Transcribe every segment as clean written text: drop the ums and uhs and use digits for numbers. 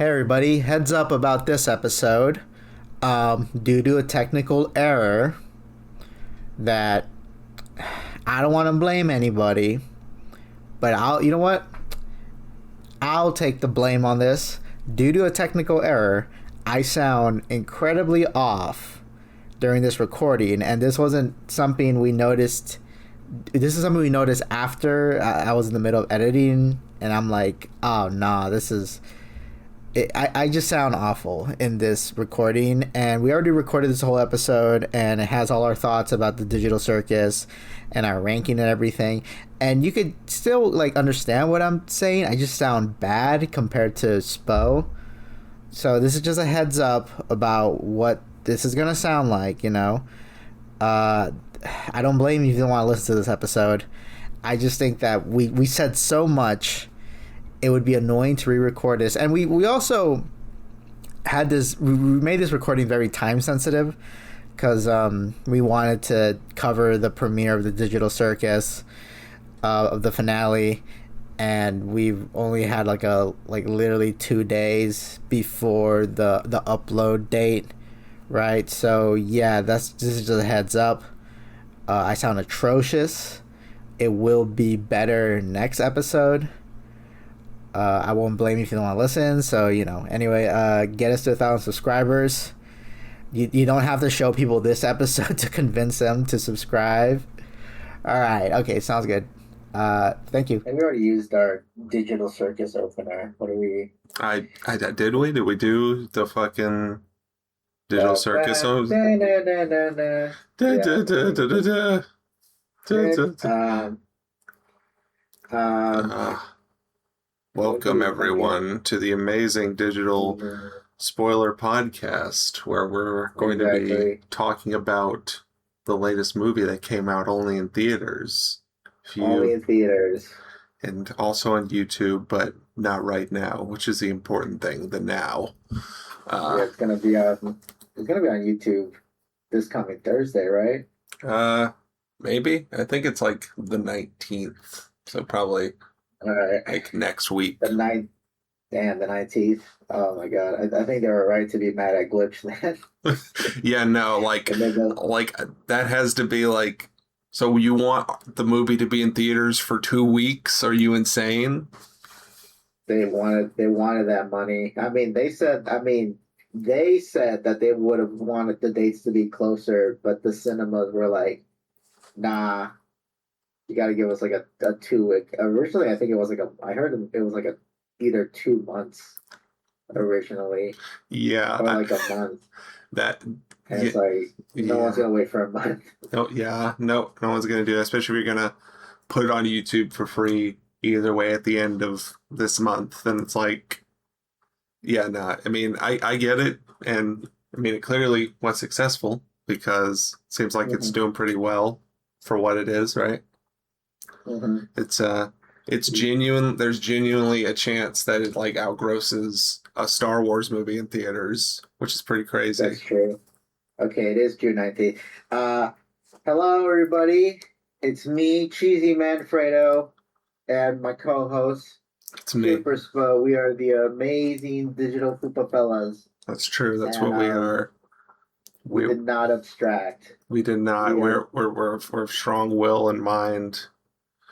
Hey everybody, heads up about this episode. Due to a technical error that I don't want to blame anybody, but you know what? I'll take the blame on this. Due to a technical error, I sound incredibly off during this recording, and this wasn't something we noticed. This is something we noticed after I was in the middle of editing, and I'm like, oh nah, this is. I just sound awful in this recording, and we already recorded this whole episode, and it has all our thoughts about the digital circus and our ranking and everything, and you could still like understand what I'm saying. I just sound bad compared to Spo, so this is just a heads up about what this is gonna sound like. I don't blame you if you don't want to listen to this episode. I just think that we said so much. It would be annoying to re-record this, and we also had this. We made this recording very time sensitive because we wanted to cover the premiere of the Digital Circus of the finale, and we've only had like literally 2 days before the upload date, right? So yeah, this is just a heads up. I sound atrocious. It will be better next episode. I won't blame you if you don't want to listen. So, anyway, get us to 1,000 subscribers. You don't have to show people this episode to convince them to subscribe. All right. Okay. Sounds good. Thank you. And we already used our Digital Circus opener. What do we... Did we? Did we do the fucking Digital Circus? Welcome, everyone, to the amazing Digital Spoiler Podcast, where we're going to be talking about the latest movie that came out only in theaters. Only in theaters. And also on YouTube, but not right now, which is the important thing, the now. It's gonna be on YouTube this coming Thursday, right? Maybe. I think it's like the 19th, so probably... All right. Like next week. The 19th. Oh my god. I think they were right to be mad at Glitch then. Yeah, no, like that has to be like, so you want the movie to be in theaters for 2 weeks? Are you insane? They wanted that money. They said that they would have wanted the dates to be closer, but the cinemas were like, nah. You got to give us like a 2 week. Originally, I think it was I heard it was like either 2 months originally. Yeah. Or like a month. It's like, no one's going to wait for a month. No one's going to do that, especially if you're going to put it on YouTube for free either way at the end of this month. Then it's like, yeah, no. I get it. And it clearly was successful because it seems like it's doing pretty well for what it is, right? Mm-hmm. It's genuine. There's genuinely a chance that it like outgrosses a Star Wars movie in theaters, which is pretty crazy. That's true. Okay, it is June 19th. Hello everybody. It's me, Cheesymanfredo, and my co-host, it's me, Superspoe. We are the amazing digital Fupa Fellas. That's true. That's what we are. We did not abstract. We did not. Yeah. We're of strong will and mind.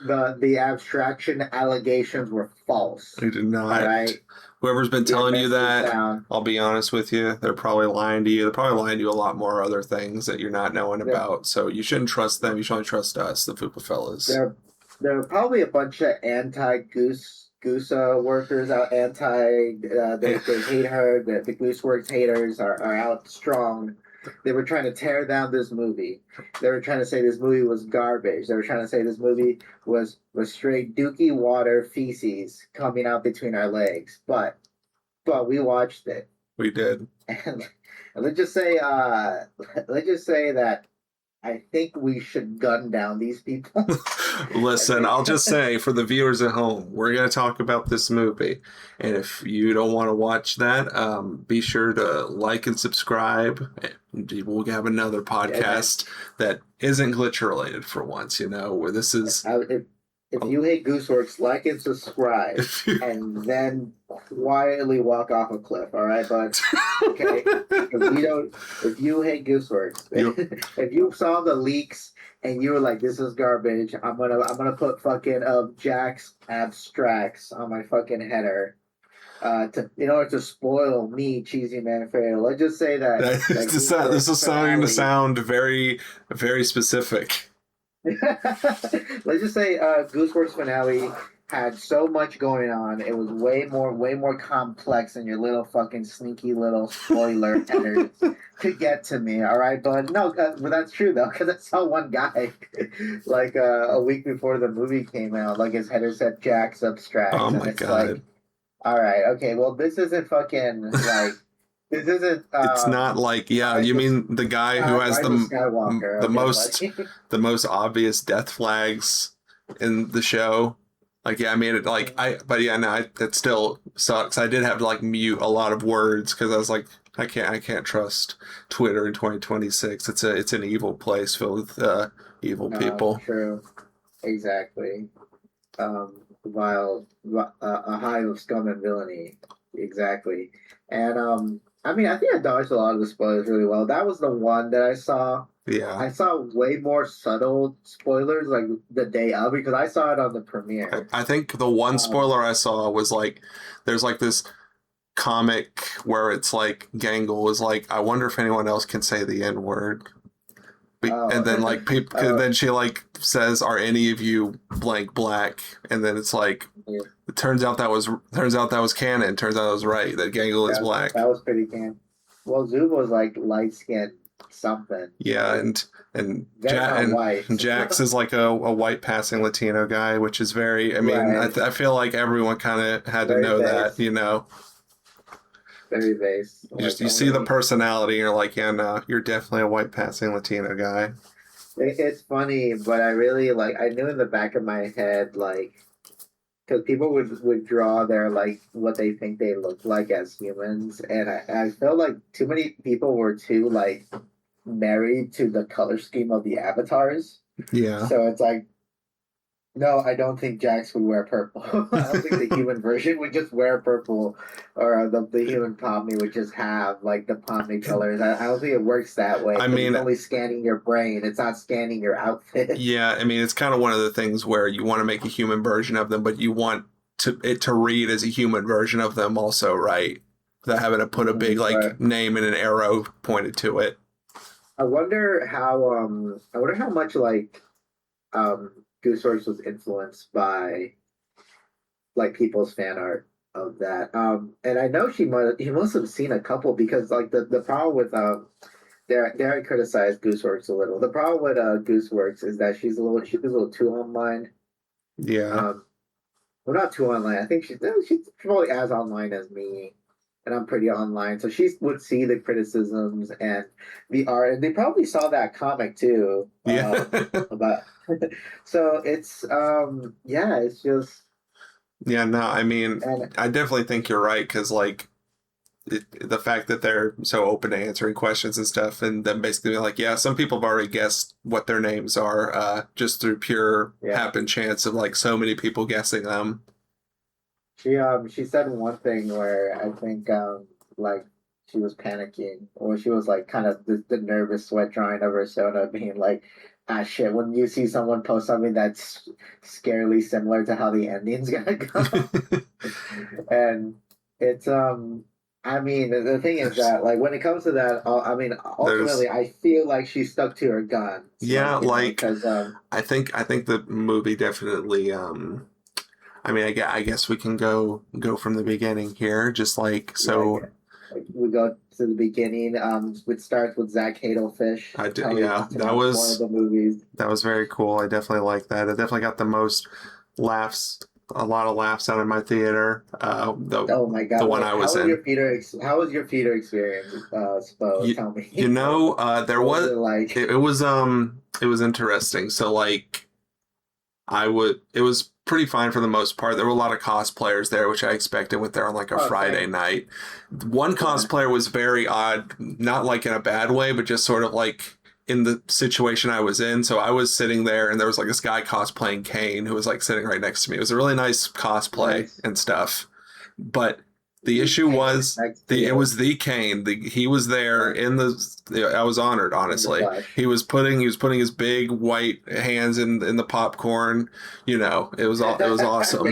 The abstraction allegations were false. We did not. Right? Whoever's been telling you that, I'll be honest with you, they're probably lying to you. They're probably lying to you a lot more other things that you're not knowing about. So you shouldn't trust them. You should only trust us, the Fupa Fellas. There are probably a bunch of anti-Goose workers out. They hate her. The Goose Works haters are out strong. They were trying to tear down this movie. They were trying to say this movie was garbage. They were trying to say this movie was straight dookie water feces coming out between our legs. But we watched it. We did. And let's just say that I think we should gun down these people. Listen, I'll just say for the viewers at home, we're going to talk about this movie. And if you don't want to watch that, be sure to like and subscribe. We'll have another podcast that isn't glitch related for once, where this is... If you hate Gooseworks, like and subscribe. And then quietly walk off a cliff. All right, but okay, if you hate Gooseworks, Yep. if you saw the leaks and you were like, "This is garbage," I'm gonna put fucking Jack's abstracts on my fucking header. To in order to spoil me, Cheesymanfredo. Let's just say that This is starting to sound very, very specific. Let's just say Gooseworks finale had so much going on. It was way more complex than your little fucking sneaky little spoiler headers to get to me. All right, but no, but that's true though, because I saw one guy like a week before the movie came out, like his header said Jack's abstracts, Oh and my it's god. like, all right, okay, well, this isn't fucking like this isn't. It's not like, yeah, you mean the guy who has Skywalker, the most obvious death flags in the show. Like, yeah, I made it like but yeah, no, it still sucks. I did have to like mute a lot of words because I was like, I can't trust Twitter in 2026. It's an evil place filled with evil people. True, exactly. Vile, a hive of scum and villainy, exactly. And I mean, I think I dodged a lot of the spoilers really well. That was the one that I saw. Yeah. I saw way more subtle spoilers like the day of because I saw it on the premiere. I think the one spoiler I saw was like, there's like this comic where it's like Gangle is like, I wonder if anyone else can say the N word. And then like people, then she like says, "Are any of you blank black?" And then it's like, it turns out that was canon. Turns out I was right that Gangle is black. That was pretty canon. Well, Zub was like light skinned something. Yeah, and Jax is like a white passing Latino guy, which is very. I mean, right. I feel like everyone kind of had to know that, you know. Very base. You see the personality, and you're like, yeah, no, you're definitely a white passing Latino guy. It's funny, but I really like. I knew in the back of my head, like, because people would draw their like what they think they look like as humans, and I felt like too many people were too like married to the color scheme of the avatars. Yeah. So it's like, no, I don't think Jax would wear purple. I don't think the human version would just wear purple, or the human Pomni would just have like the Pomni colors. I don't think it works that way. I mean, it's only scanning your brain. It's not scanning your outfit. Yeah, I mean, it's kind of one of the things where you want to make a human version of them, but you want it to read as a human version of them also, right? Without having to put a big like name and an arrow pointed to it. I wonder how much like Gooseworks was influenced by like people's fan art of that. And I know he must have seen a couple because like the problem with there I criticized Gooseworks a little. The problem with Gooseworks is that she's a little too online. Yeah. Well, not too online. I think she's probably as online as me, and I'm pretty online. So she would see the criticisms and the art, and they probably saw that comic too. Yeah. About so it's it's just yeah. No, I mean, I definitely think you're right because like the fact that they're so open to answering questions and stuff, and then basically like, yeah, some people have already guessed what their names are just through pure happen chance of like so many people guessing them. She said one thing where I think like she was panicking, or she was like kind of the nervous sweat drying of her soda, being like, ah shit, when you see someone post something that's scarily similar to how the ending's gonna go. And it's I mean, the thing is that like when it comes to that, I mean, ultimately I feel like she stuck to her gun. Yeah, like because I think the movie definitely I mean, I guess we can go from the beginning here, just like so. We go to the beginning. It starts with Zach Hadelfish. That was very cool. I definitely like that. It definitely got the most laughs, a lot of laughs out of my theater. Oh my god! The one I was in. How was your theater experience, Spo? Tell me. You know, there was like it was interesting. So like, it was pretty fine for the most part. There were a lot of cosplayers there, which I expected with there on like a Friday night. One cosplayer was very odd, not like in a bad way, but just sort of like in the situation I was in. So I was sitting there and there was like this guy cosplaying Kane who was like sitting right next to me. It was a really nice cosplay and stuff. But the issue was it was the Kane. He was there in the. I was honored, honestly. He was putting his big white hands in the popcorn. You know, it was awesome.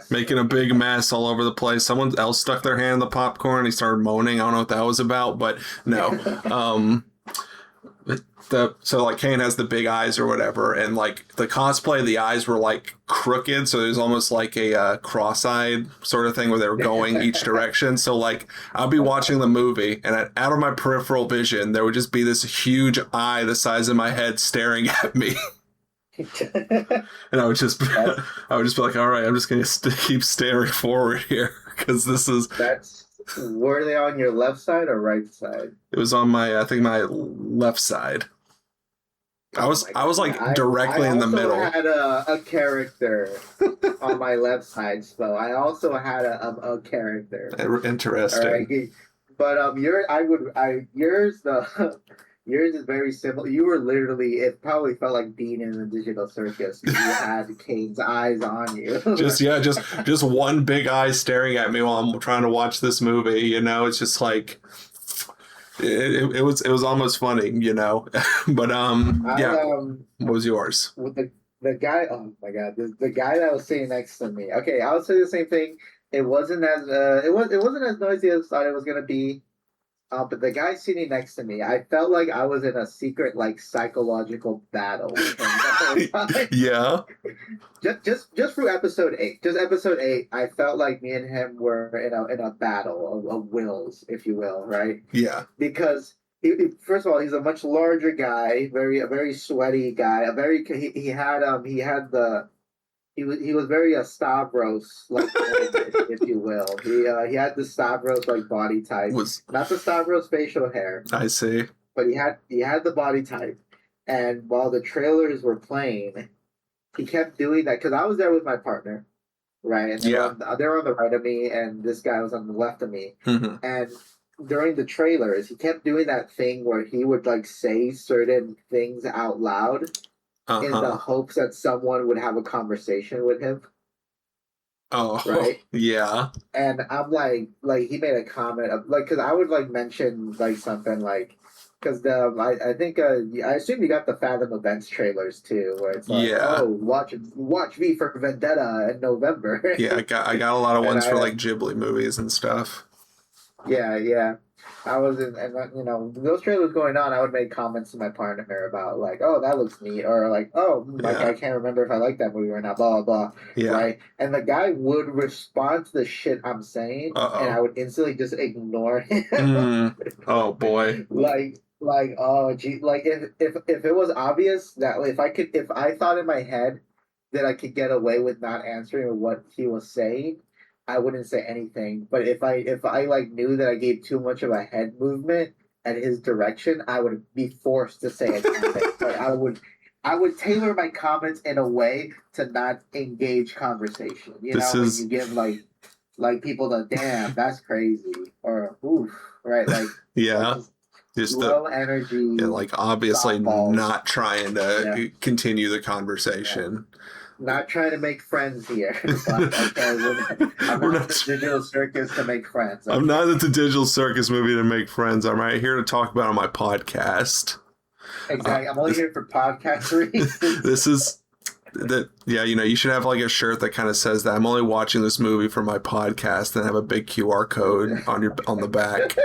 Making a big mess all over the place. Someone else stuck their hand in the popcorn. He started moaning. I don't know what that was about, but no. So like Kane has the big eyes or whatever, and like the cosplay, the eyes were like crooked, so there's almost like a cross-eyed sort of thing where they were going each direction. So like I'll be watching the movie, and out of my peripheral vision, there would just be this huge eye the size of my head staring at me. And I would just be like, all right, I'm just gonna keep staring forward here because this is. Were they on your left side or right side? It was on my left side. I was like directly in the middle. I had a character on my left side, so I also had a character. Interesting. Right. But yours is very simple. You were literally, it probably felt like being in a digital circus. You had Kane's eyes on you. just one big eye staring at me while I'm trying to watch this movie. You know, it's just like it was almost funny. You know, but what was yours? With the guy, oh my god, the guy that was sitting next to me. Okay, I would say the same thing. It wasn't as it wasn't as noisy as I thought it was gonna be. But the guy sitting next to me, I felt like I was in a secret, like, psychological battle with him. Yeah. Just through episode 8. Just episode 8, I felt like me and him were in a battle of wills, if you will, right? Yeah. Because first of all, he's a much larger guy, a very sweaty guy. He was very Stavros like if you will. He had the Stavros like body type. Not the Stavros facial hair. I see. But he had the body type. And while the trailers were playing, he kept doing that because I was there with my partner, right? And they were on the right of me, and this guy was on the left of me. Mm-hmm. And during the trailers, he kept doing that thing where he would like say certain things out loud. In the hopes that someone would have a conversation with him. Oh, right? Yeah. And I'm like he made a comment of like, because I would like mention like something like, because I think I assume you got the Fathom Events trailers too, where it's like, watch V for Vendetta in November. Yeah, I got a lot of ones for like Ghibli movies and stuff. Yeah. I was in, and you know, those trailers going on, I would make comments to my partner about like, oh, that looks neat, or like, oh, like I can't remember if I like that movie or not, blah blah blah, right? And the guy would respond to the shit I'm saying, and I would instantly just ignore him. Oh boy, like oh gee, like if it was obvious that if I thought in my head that I could get away with not answering what he was saying, I wouldn't say anything. But if I like knew that I gave too much of a head movement at his direction, I would be forced to say it. But I would tailor my comments in a way to not engage conversation. You know, when you give like people the damn, that's crazy, or oof, right? Like just low energy. Yeah, like obviously not trying to continue the conversation. Not trying to make friends here. But, okay, I'm not at the digital circus to make friends. Okay? I'm not at the digital circus movie to make friends. I'm right here to talk about it on my podcast. Exactly. I'm only here for podcast reasons. This is that. Yeah, you know, you should have like a shirt that kind of says that I'm only watching this movie for my podcast, and have a big QR code on the back.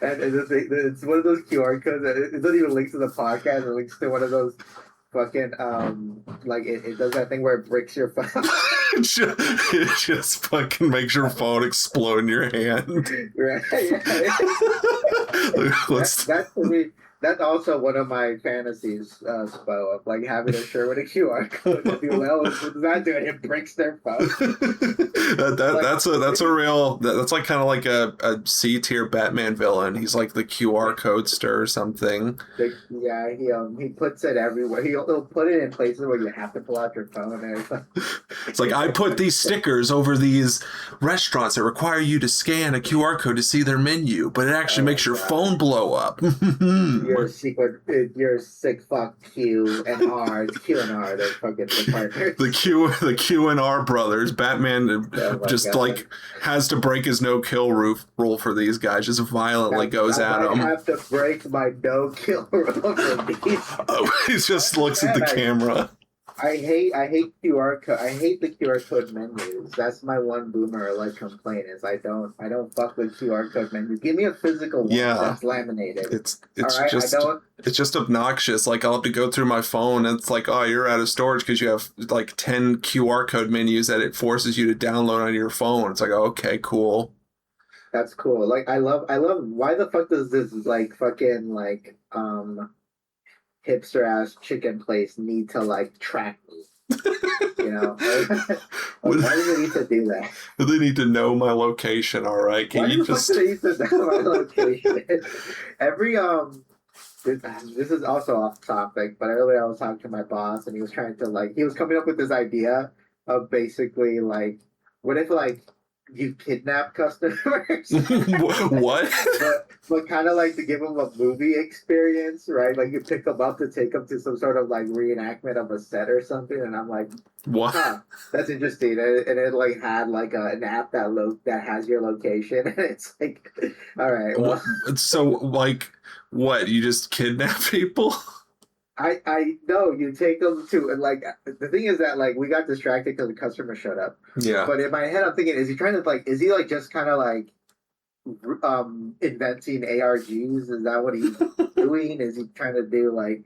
And it's one of those QR codes. It doesn't even link to the podcast. It links to one of those. Fucking like it does that thing where it breaks your phone. it just fucking makes your phone explode in your hand. Right. That's for me. That's also one of my fantasies, Spo, of like having a shirt with a QR code. If you will, it's not doing it breaks their phone. That's a real. That's like kind of like a C tier Batman villain. He's like the QR codester or something. He puts it everywhere. He'll put it in places where you have to pull out your phone. It's like I put these stickers over these restaurants that require you to scan a QR code to see their menu, but it actually makes your phone blow up. your secret, your sick fuck Q and R. It's Q and R. They're fucking the partners. The Q and R brothers. Batman just like has to break his no kill rule for these guys. Just violently goes at them. I have to break my no kill rule for these. He just looks at the camera. I hate QR code. I hate the QR code menus. That's my one boomer like complaint is I don't fuck with QR code menus. Give me a physical one that's laminated. It's just obnoxious. Like I'll have to go through my phone and it's like, oh, you're out of storage because you have like 10 QR code menus that it forces you to download on your phone. It's like, oh, okay, cool. That's cool. Like I love why the fuck does this like fucking like hipster ass chicken place need to like track me? You know, why do they need to do that? They need to know my location. All right, can you just? Why do they need to know my location? Every this is also off topic, but earlier I was talking to my boss and he was trying to he was coming up with this idea of basically like, what if like you kidnap customers? What? But kind of like to give them a movie experience, right? Like you pick them up to take them to some sort of like reenactment of a set or something, and I'm like, what? That's interesting. And it like had like an app that has your location, and it's like, all right. Well, so like, what? You just kidnap people? I know you take them to, and like the thing is that like we got distracted because the customer showed up. Yeah. But in my head, I'm thinking, is he trying to like? Is he like just kind of like inventing ARGs? Is that what he's doing? Is he trying to do like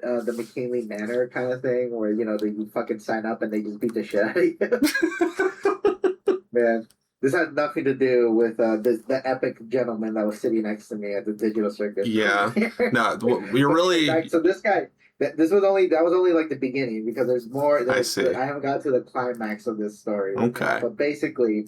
the McKinley Manor kind of thing, where you fucking sign up and they just beat the shit out of you? Man. This has nothing to do with the epic gentleman that was sitting next to me at the digital circus. Yeah, no, you're really. So this guy, that was only like the beginning because there's more. I see. I haven't got to the climax of this story. Okay. But basically,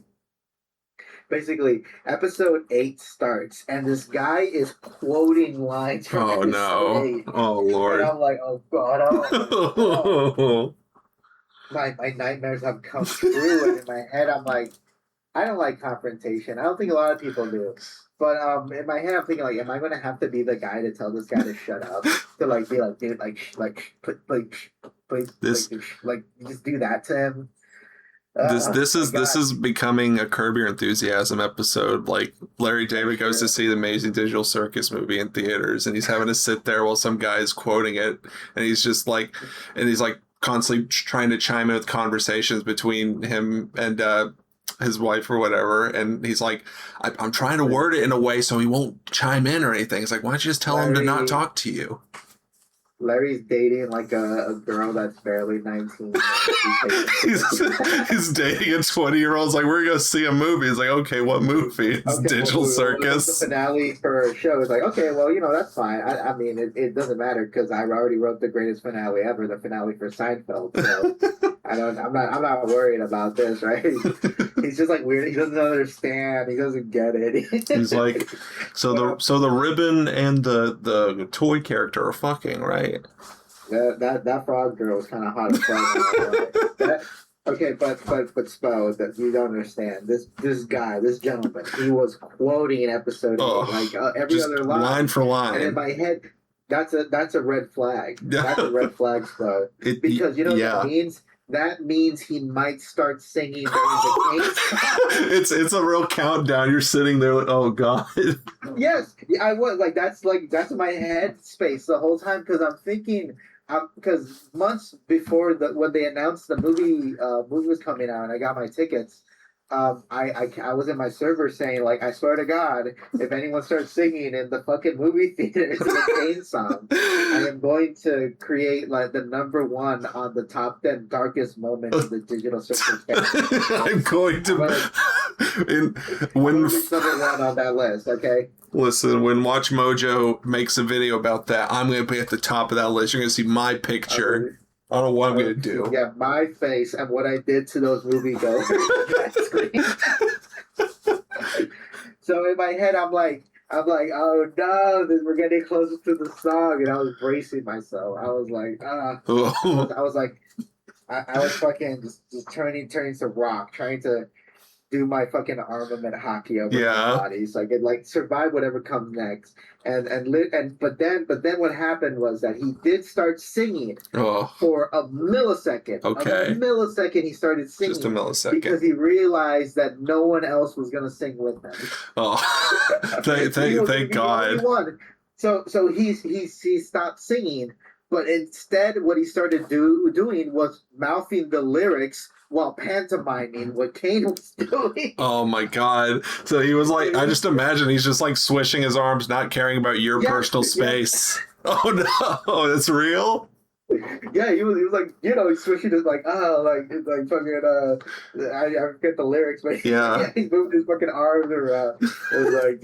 episode 8 starts, and this guy is quoting lines from episode 8. Oh Lord! And I'm like, oh God! Oh. My nightmares have come true, and in my head, I'm like, I don't like confrontation. I don't think a lot of people do. But in my head, I'm thinking, like, am I going to have to be the guy to tell this guy to shut up? To, like, be like, dude, just do that to him? This is becoming a Curb Your Enthusiasm episode. Like, Larry David goes to see the Amazing Digital Circus movie in theaters, and he's having to sit there while some guy is quoting it, and he's just like, constantly trying to chime in with conversations between him and his wife or whatever, and he's like, I'm trying to word it in a way so he won't chime in or anything. It's like, why don't you just tell him to not talk to you? Larry's dating like a girl that's barely 19. he's dating a 20-year-old. Like, we're gonna see a movie. He's like, okay, what movie? It's Digital Circus. The finale for a show is like, okay, well, that's fine. I mean, it doesn't matter because I already wrote the greatest finale ever, the finale for Seinfeld. So I'm not worried about this, right? He's just like weird. He doesn't understand. He doesn't get it. He's like, so the ribbon and the toy character are fucking, right? That frog girl was kind of hot as fuck. Okay, but Spo, that you don't understand. This guy, this gentleman, he was quoting episode 8, every other line for line. And in my head, that's a red flag. That's a red flag, Spo. Because you know what that means? That means he might start singing It's a real countdown. You're sitting there like, oh God. Yes, I was that's my head space the whole time because I'm thinking because months before when they announced the movie was coming out and I got my tickets, I was in my server saying like, I swear to God, if anyone starts singing in the fucking movie theaters the Kane song, I am going to create like the #1 on the top 10 darkest moments of the digital circus. I'm going to when #1 on that list. Okay. Listen, when Watch Mojo makes a video about that, I'm going to be at the top of that list. You're going to see my picture. I don't know what I'm going to do. Yeah, my face and what I did to those moviegoers. So in my head, I'm like, oh no, we're getting closer to the song, and I was bracing myself. I was like, I was fucking just turning to rock, trying to do my fucking armament hockey over Yeah. my body, so I could like survive whatever comes next. But then what happened was that he did start singing Oh, for a millisecond. Okay. A millisecond, he started singing just a millisecond. because he realized that no one else was gonna sing with him. Oh, thank He God. won. So he stopped singing, but instead, what he started doing was mouthing the lyrics while pantomiming what Kane was doing. Oh my God. So he was like, I just imagine he's just like swishing his arms, not caring about your Yeah, personal yeah. space. Oh no, that's real? Yeah, he was like, he's switching it like fucking I forget the lyrics, but Yeah. he moved his fucking arms around. It was like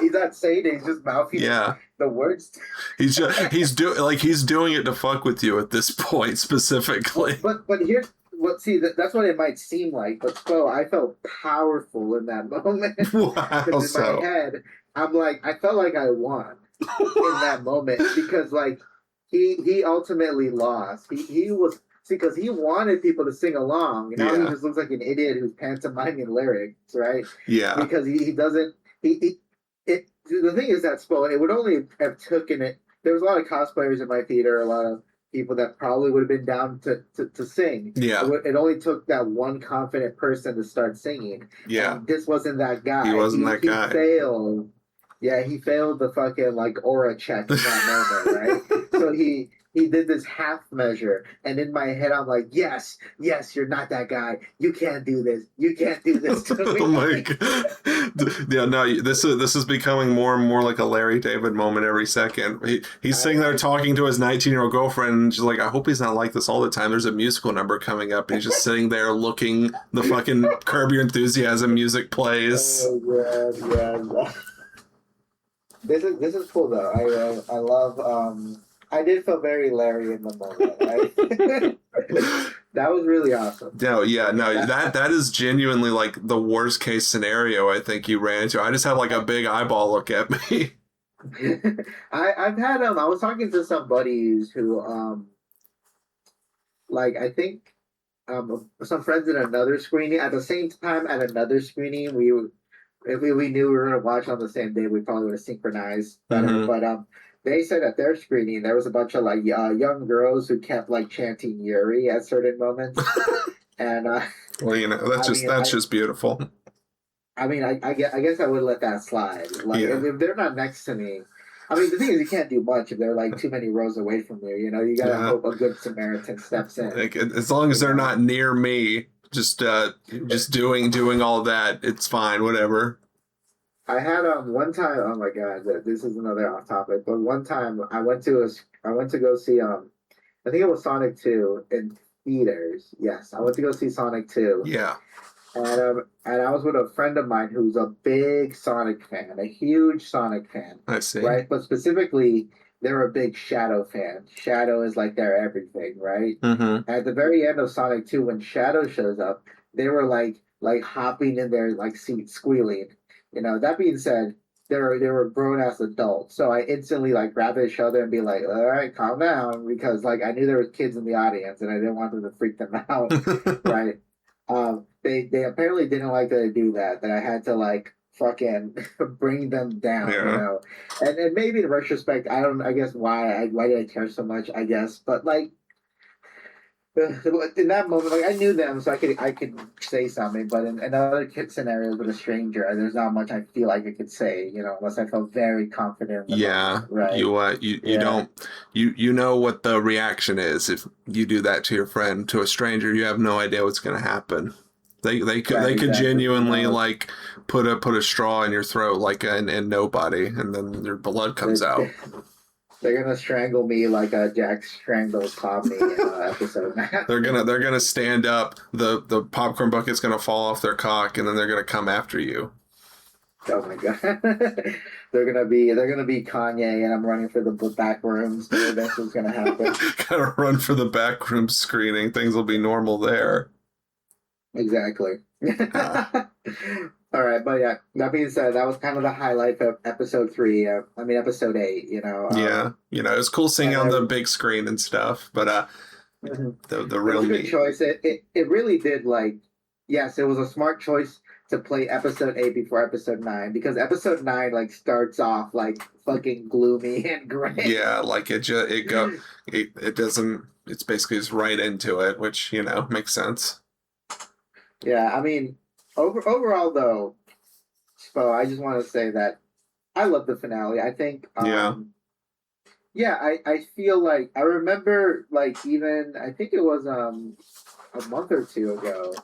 he's not saying it, he's just mouthing Yeah. the words. He's doing it to fuck with you at this point specifically. But here's that's what it might seem like, but Spo, I felt powerful in that moment. Wow. Because in my head, I'm like, I felt like I won in that moment because like he ultimately lost. He was because he wanted people to sing along. Now he just looks like an idiot who's pantomiming lyrics, right? Yeah. Because he doesn't the thing is that Spo, it would only have taken it. There was a lot of cosplayers in my theater, a lot of people that probably would have been down to sing. Yeah. It only took that one confident person to start singing. Yeah. And this wasn't that guy. He wasn't that guy. He failed. Yeah, he failed the fucking like aura check in that moment, right? So he did this half measure, and in my head I'm like, yes, you're not that guy. You can't do this. You can't do this to me. Oh my God. Yeah, no, this is becoming more and more like a Larry David moment every second. He's sitting there talking to his 19-year-old girlfriend, and she's like, I hope he's not like this all the time. There's a musical number coming up, and he's just sitting there looking. The fucking Curb Your Enthusiasm music plays. Oh yeah. This is cool though. I love. I did feel very Larry in the moment. Right? That was really awesome. No, that is genuinely like the worst case scenario I think you ran into. I just had like a big eyeball look at me. I've had I was talking to some buddies who like I think some friends at another screening at the same time at another screening if we knew we were gonna watch on the same day, we probably would have synchronized better. Mhm. But they said at their screening there was a bunch of like young girls who kept like chanting Yuri at certain moments, and Well, that's just beautiful. I mean, I guess I would let that slide. Like if they're not next to me, I mean the thing is you can't do much if they're like too many rows away from you. You know, you gotta hope a good Samaritan steps in. Like, as long as they're not near me. Just doing all that, it's fine, whatever. I had one time. Oh my god, this is another off topic. But one time I went to go see I think it was Sonic 2 in theaters. Yes, I went to go see Sonic 2. Yeah. And I was with a friend of mine who's a big Sonic fan, a huge Sonic fan. I see. Right, but specifically, they're a big Shadow fan. Shadow is like their everything, right? Mm-hmm. At the very end of Sonic 2, when Shadow shows up, they were like hopping in their like seats, squealing. You know, that being said, they were grown ass adults. So I instantly like grab their shoulder and be like, all right, calm down, because like I knew there was kids in the audience and I didn't want them to freak them out. Right. They apparently didn't like that I do that I had to like fucking bring them down, you know. And maybe in retrospect, I guess why did I care so much, I guess. But like in that moment, like I knew them, so I could say something. But in other scenarios with a stranger, there's not much I feel like I could say, you know, unless I felt very confident. Moment, right? You don't you know what the reaction is if you do that to your friend. To a stranger, you have no idea what's going to happen. They could genuinely like put a straw in your throat like and nobody, and then your blood comes out. They're gonna strangle me like Jack strangled Tommy in episode 9. They're gonna stand up. The popcorn bucket's gonna fall off their cock, and then they're gonna come after you. Oh my god! they're gonna be Kanye, and I'm running for the back rooms. That's what's gonna happen. Gotta run for the back room screening. Things will be normal there. Exactly. All right, but yeah. That being said, that was kind of the highlight of episode 3. Episode 8. You know. Yeah, it was cool seeing on the big screen and stuff. But Mhm. The It was real a good meat. choice. It really did like yes, it was a smart choice to play episode 8 before episode 9 because episode 9 like starts off like fucking gloomy and gray. Yeah, like it doesn't. It's basically just right into it, which makes sense. Yeah, I mean overall though, Spo, I just want to say that I love the finale. I think Yeah. yeah, I feel like I remember like even I think it was a month or two ago.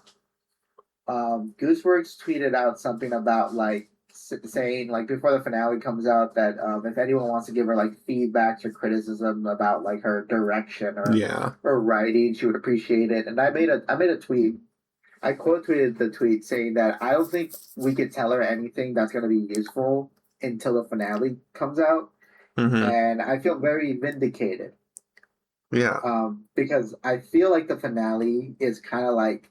Gooseworks tweeted out something about like saying like before the finale comes out that if anyone wants to give her like feedbacks or criticism about like her direction Yeah. or writing, she would appreciate it. And I made a tweet. I quote tweeted the tweet saying that I don't think we could tell her anything that's going to be useful until the finale comes out, Hmm. and I feel very vindicated Yeah. because I feel like the finale is kind of like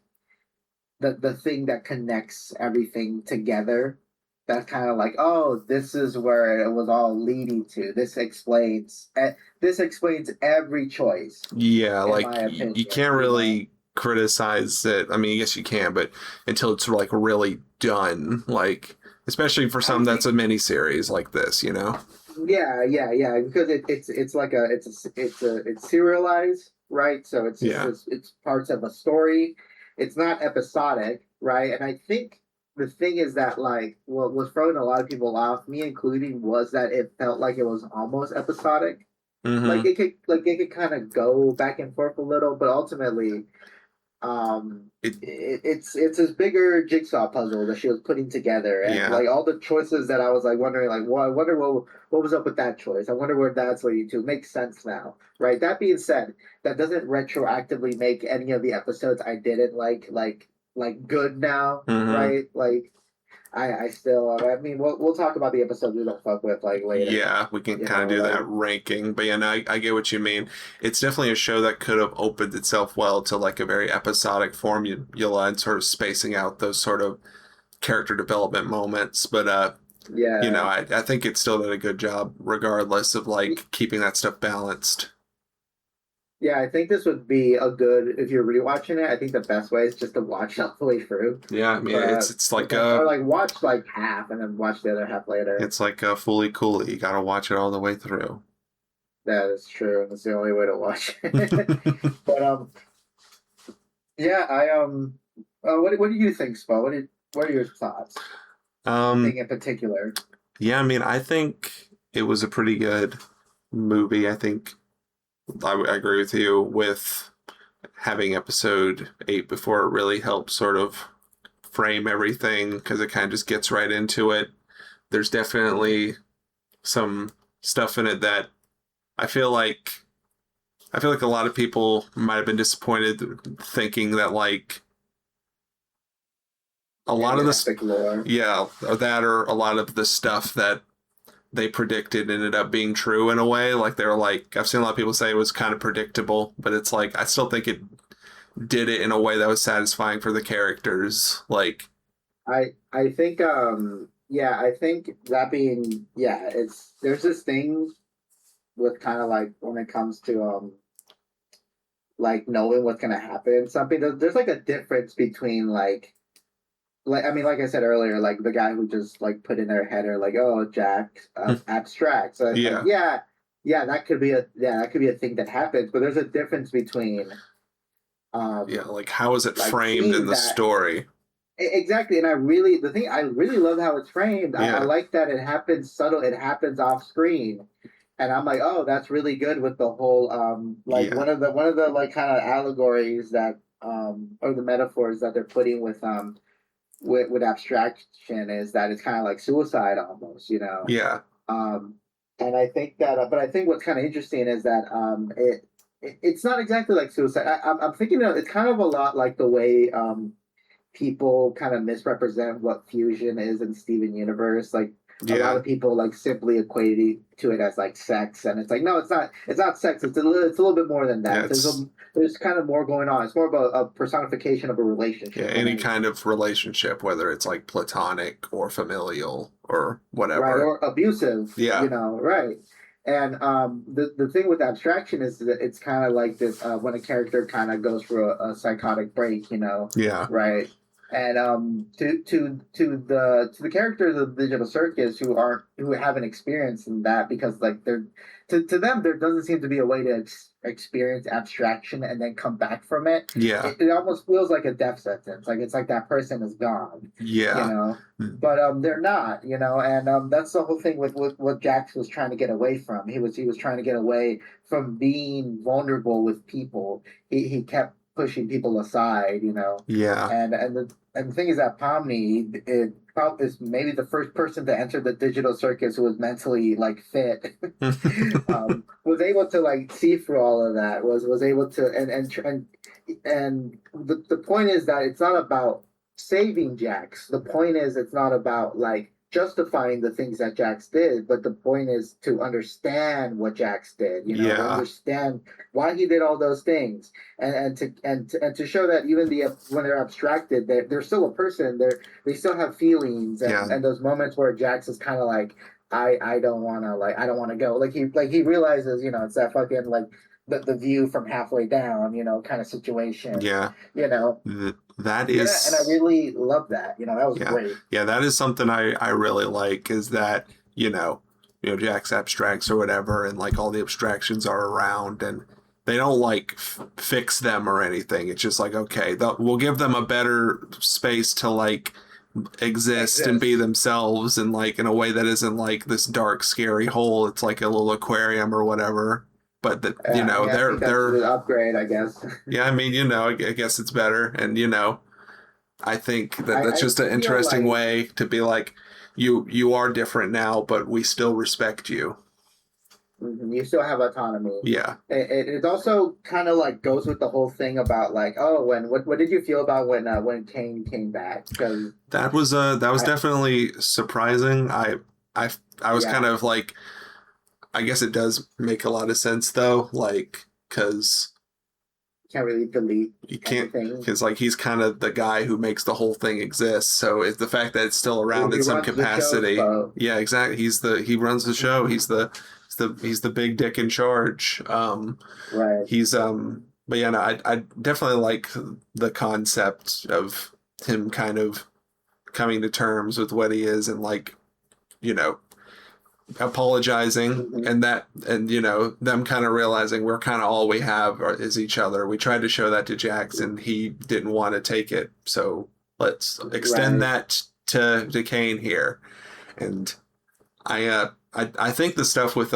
the thing that connects everything together. That's kind of like, oh, this is where it was all leading to. This explains every choice, Yeah, in like my you opinion. can't You know, really criticize it. I mean, I guess you can, but until it's like really done, like especially for I something that's think, a mini series like this. yeah, because it's like it's serialized, right? So it's just Yeah. it's parts of a story. It's not episodic, right? And I think the thing is that like what was throwing a lot of people off, me including, was that it felt like it was almost episodic. Hmm. Like it could kind of go back and forth a little, but ultimately It. it's this bigger jigsaw puzzle that she was putting together, and Yeah. like all the choices that I was like wondering like, well, I wonder what was up with that choice. I wonder where that's leading to. Makes sense now, right? That being said, that doesn't retroactively make any of the episodes I didn't like good now, Hmm. right? Like I still I mean we'll talk about the episodes we don't fuck with like later, Yeah, we can you kind of know, do that like ranking. But yeah, no, I get what you mean. It's definitely a show that could have opened itself well to like a very episodic formula and sort of spacing out those sort of character development moments. But yeah. I think it still did a good job regardless of like keeping that stuff balanced. Yeah, I think this would be a good if you're rewatching it. I think the best way is just to watch all the way through, Yeah, I mean it's like or like watch like half and then watch the other half later. fully coolly. You got to watch it all the way through. That is true. That's the only way to watch it. But yeah, what do you think, Spo? What are your thoughts? um Anything in particular? yeah, I mean I think it was a pretty good movie. I think I agree with you with having episode 8 before it really helps sort of frame everything because it kind of just gets right into it. There's definitely some stuff in it that I feel like I feel like a lot of people might have been disappointed thinking that like a lot Maybe of an this epic lore. yeah, or that or a lot of the stuff that they predicted ended up being true in a way. Like they're like I've seen a lot of people say it was kind of predictable, but it's like I still think it did it in a way that was satisfying for the characters. Like, I think yeah, I think that being yeah, it's there's this thing with kind of like when it comes to like knowing what's gonna happen. Something there's like a difference between like I mean like I said earlier, like the guy who just like put in their header like oh Jack abstract. So it's like yeah, yeah that could be a thing that happens, but there's a difference between yeah. um Like, how is it like framed in seeing the that story? exactly, and I really love how it's framed. I Yeah, like that it happens subtle, it happens off screen, and I'm like, oh, that's really good with the whole like yeah, one of the like kind of allegories that or the metaphors that they're putting with abstraction is that it's kind of like suicide almost, you know. yeah, Um, and I think that, but I think what's kind of interesting is that it's not exactly like suicide. I'm thinking it's kind of a lot like the way people kind of misrepresent what fusion is in Steven Universe. Like a lot yeah. of people like simply equate it to it as like sex, and it's like no, it's not. It's not sex. It's a little bit more than Yeah, that. it's There's kind of more going on. It's more of a personification of a yeah, relationship than any anything, kind of relationship, whether it's like platonic or familial or right? whatever. Or abusive, Yeah, right? And the thing with abstraction is that it's kind of like this when a character kind of goes through a psychotic break, Yeah. right? And to the characters of Digital Circus who haven't experienced in that because like they're to them there doesn't seem to be a way to experience abstraction and then come back from it. Yeah. It almost feels like a death sentence. Like it's like that person is gone, you Yeah. know. But they're not, and that's the whole thing with what Jax was trying to get away from. He was trying to get away from being vulnerable with people. He kept pushing people aside, Yeah. And the thing is that Pomni is maybe the first person to enter the digital circus who was mentally like fit, was able to like see through all of that. Was able to and the point is that it's not about saving Jax. The point is it's not about like justifying the things that Jax did, but the point is to understand what Jax did. To Yeah. understand why he did all those things, and to show that even when they're abstracted, they're still a person. They still have feelings, Yeah. and those moments where Jax is kind of like, I don't want to go. He realizes, it's that fucking like the view from halfway down, kind of situation. Yeah. That Yeah, is. and I really love that. That was Yeah. great. Yeah, that is something I really like is that, Jack's abstracts or whatever, and like all the abstractions are around and they don't like fix them or anything. It's just like, okay, we'll give them a better space to like exist and be themselves and like in a way that isn't like this dark, scary hole. It's like a little aquarium or whatever. But they're an upgrade, I guess. Yeah, I mean, I guess it's better, and I think that's just an interesting way to be like, you are different now, but we still respect you. You still have autonomy. Yeah. It also kind of like goes with the whole thing about like, what did you feel about when Kane came back? Because that was definitely surprising. I was kind of like, I guess it does make a lot of sense though, like because can't really delete. You can't, because like he's kind of the guy who makes the whole thing exist. So it's the fact that it's still around in some capacity. Yeah, exactly. He runs the show. He's the big dick in charge. Right. But yeah, no, I definitely like the concept of him kind of coming to terms with what he is and like, apologizing and them kind of realizing we're kind of all we have is each other. We tried to show that to Jax and he didn't want to take it, so let's extend that to Kane here. And I think the stuff with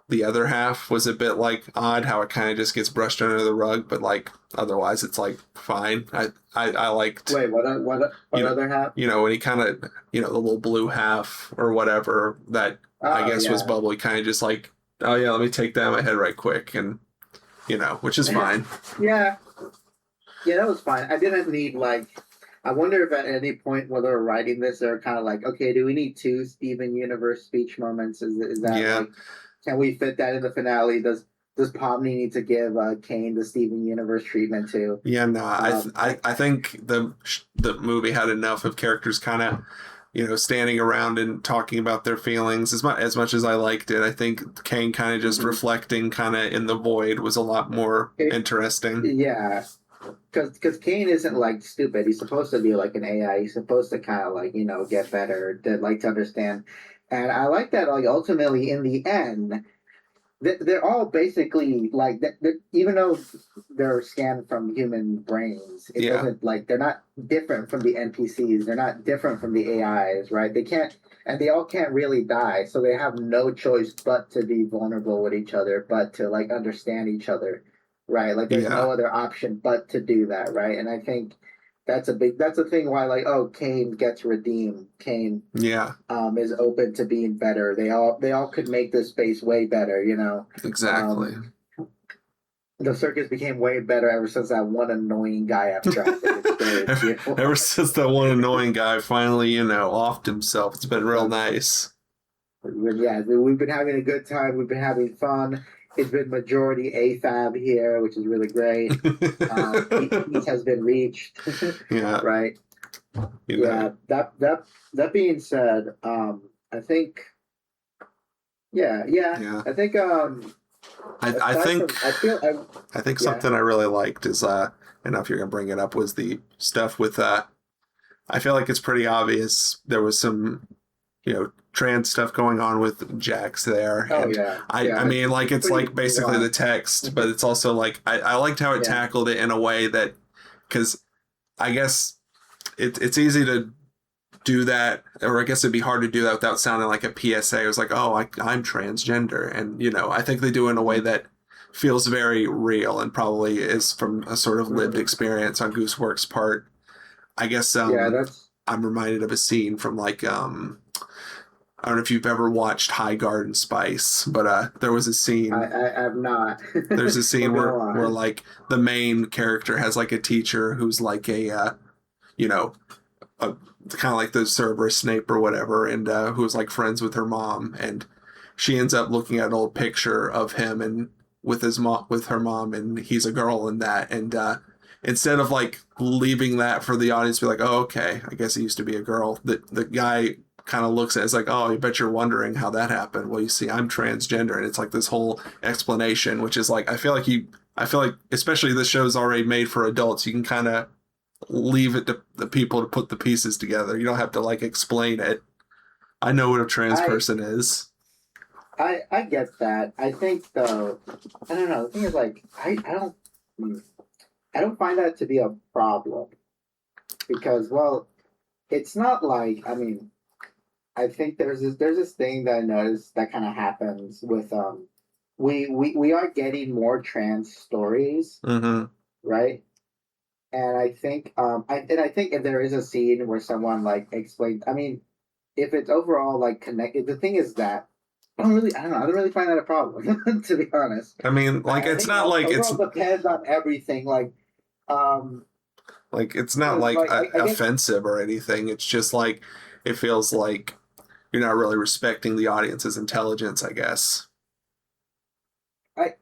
the other half was a bit like odd how it kind of just gets brushed under the rug, but like otherwise it's like fine. I liked. Wait, what other half? When he kind of the little blue half or whatever that I guess was bubbly, kind of just like, oh yeah, let me take that in my head right quick, and which is fine. Yeah, that was fine. I didn't need like. I wonder if at any point while they're writing this, they're kind of like, okay, do we need 2 Steven Universe speech moments? Is that like, can we fit that in the finale? Does Pomni need to give Kane the Steven Universe treatment too? Yeah, no, I think the movie had enough of characters kind of standing around and talking about their feelings. As much as I liked it, I think Kane kind of just reflecting kind of in the void was a lot more interesting. Yeah. Because Kane isn't like stupid. He's supposed to be like an AI. He's supposed to kind of like get better, to understand. And I like that like ultimately in the end, they're all basically like even though they're scanned from human brains, it doesn't like they're not different from the NPCs. They're not different from the AIs, right? They all can't really die, so they have no choice but to be vulnerable with each other, but to like understand each other. Right, like there's no other option but to do that, right? And I think that's a thing why like Kane gets redeemed. Kane is open to being better. They all could make this space way better, Exactly. The circus became way better ever since that one annoying guy abstracted. Ever since that one annoying guy finally, offed himself. It's been real nice. Yeah, we've been having a good time. We've been having fun. It's been majority AFAB here, which is really great. Peace has been reached. Yeah. Right. Yeah. That being said, I think Yeah. I think I aside think from, I feel I think yeah. something I really liked is I don't know if you're gonna bring it up, was the stuff with I feel like it's pretty obvious there was some, trans stuff going on with Jax there. Oh And yeah, I yeah. mean, like, It's it's pretty like basically the nuanced. text, but it's also like, I liked how it Yeah. tackled it in a way that, because I guess it's easy to do that, or I guess it'd be hard to do that without sounding like a PSA. It was like, oh, I'm transgender. And, I think they do it in a way that feels very real and probably is from a sort of lived Mhm. experience on Gooseworks' part. I guess Yeah, that's I'm reminded of a scene from like I don't know if you've ever watched High Garden Spice, but there was a scene. I'm not. There's a But scene go where on. like the main character has like a teacher who's like you know a kind of like the Cerberus Snape or whatever, and who was like friends with her mom, and she ends up looking at an old picture of him and with her mom, and he's a girl in that, and instead of like leaving that for the audience to be like, oh, okay, I guess he used to be a girl, the guy kind of looks at it as like, oh, I bet you're wondering how that happened. Well, you see, I'm transgender, and it's like this whole explanation, which is like, I feel like especially this show's already made for adults, you can kind of leave it to the people to put the pieces together. You don't have to like explain it. I know what a trans I person is. I get that. I think though, I don't know. The thing is, like, hmm, I don't find that to be a problem because, well, it's not like, I mean, I think there's this thing that I noticed that kind of happens with we are getting more trans stories, Mm-hmm. right? And I think if there is a scene where someone like explains, I mean, if it's overall like connected, the thing is that I don't know, I don't really find that a problem to be honest. I mean, like I it's think it not like overall depends on everything. Um, it's not because like I guess offensive or anything. It's just like it feels like you're not really respecting the audience's intelligence, I guess. I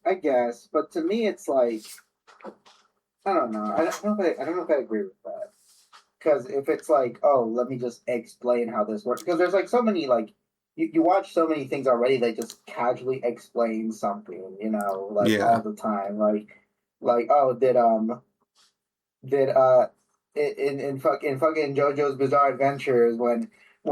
I guess, but to me, it's like I don't know. I don't know if I agree with that. Because if it's like, oh, let me just explain how this works. Because there's like so many like you watch so many things already that just casually explain something, like all Yeah. the time. Like oh, did in fucking JoJo's Bizarre Adventures when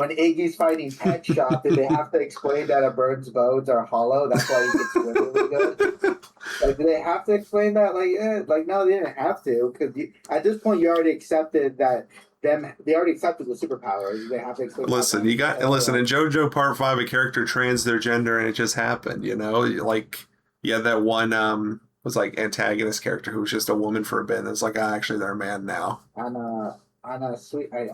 Iggy's fighting Pet Shop, did they have to explain that a bird's bones are hollow? That's why he gets really, really good. Like, do they have to explain that? Like no, they didn't have to because at this point you already accepted that they already accepted the superpowers. They have to explain how Listen, them. listen, in JoJo Part 5 a character trans their gender and it just happened, Like yeah, that one was like antagonist character who was just a woman for a bit and it's like, actually they're a man now. On a sweet, I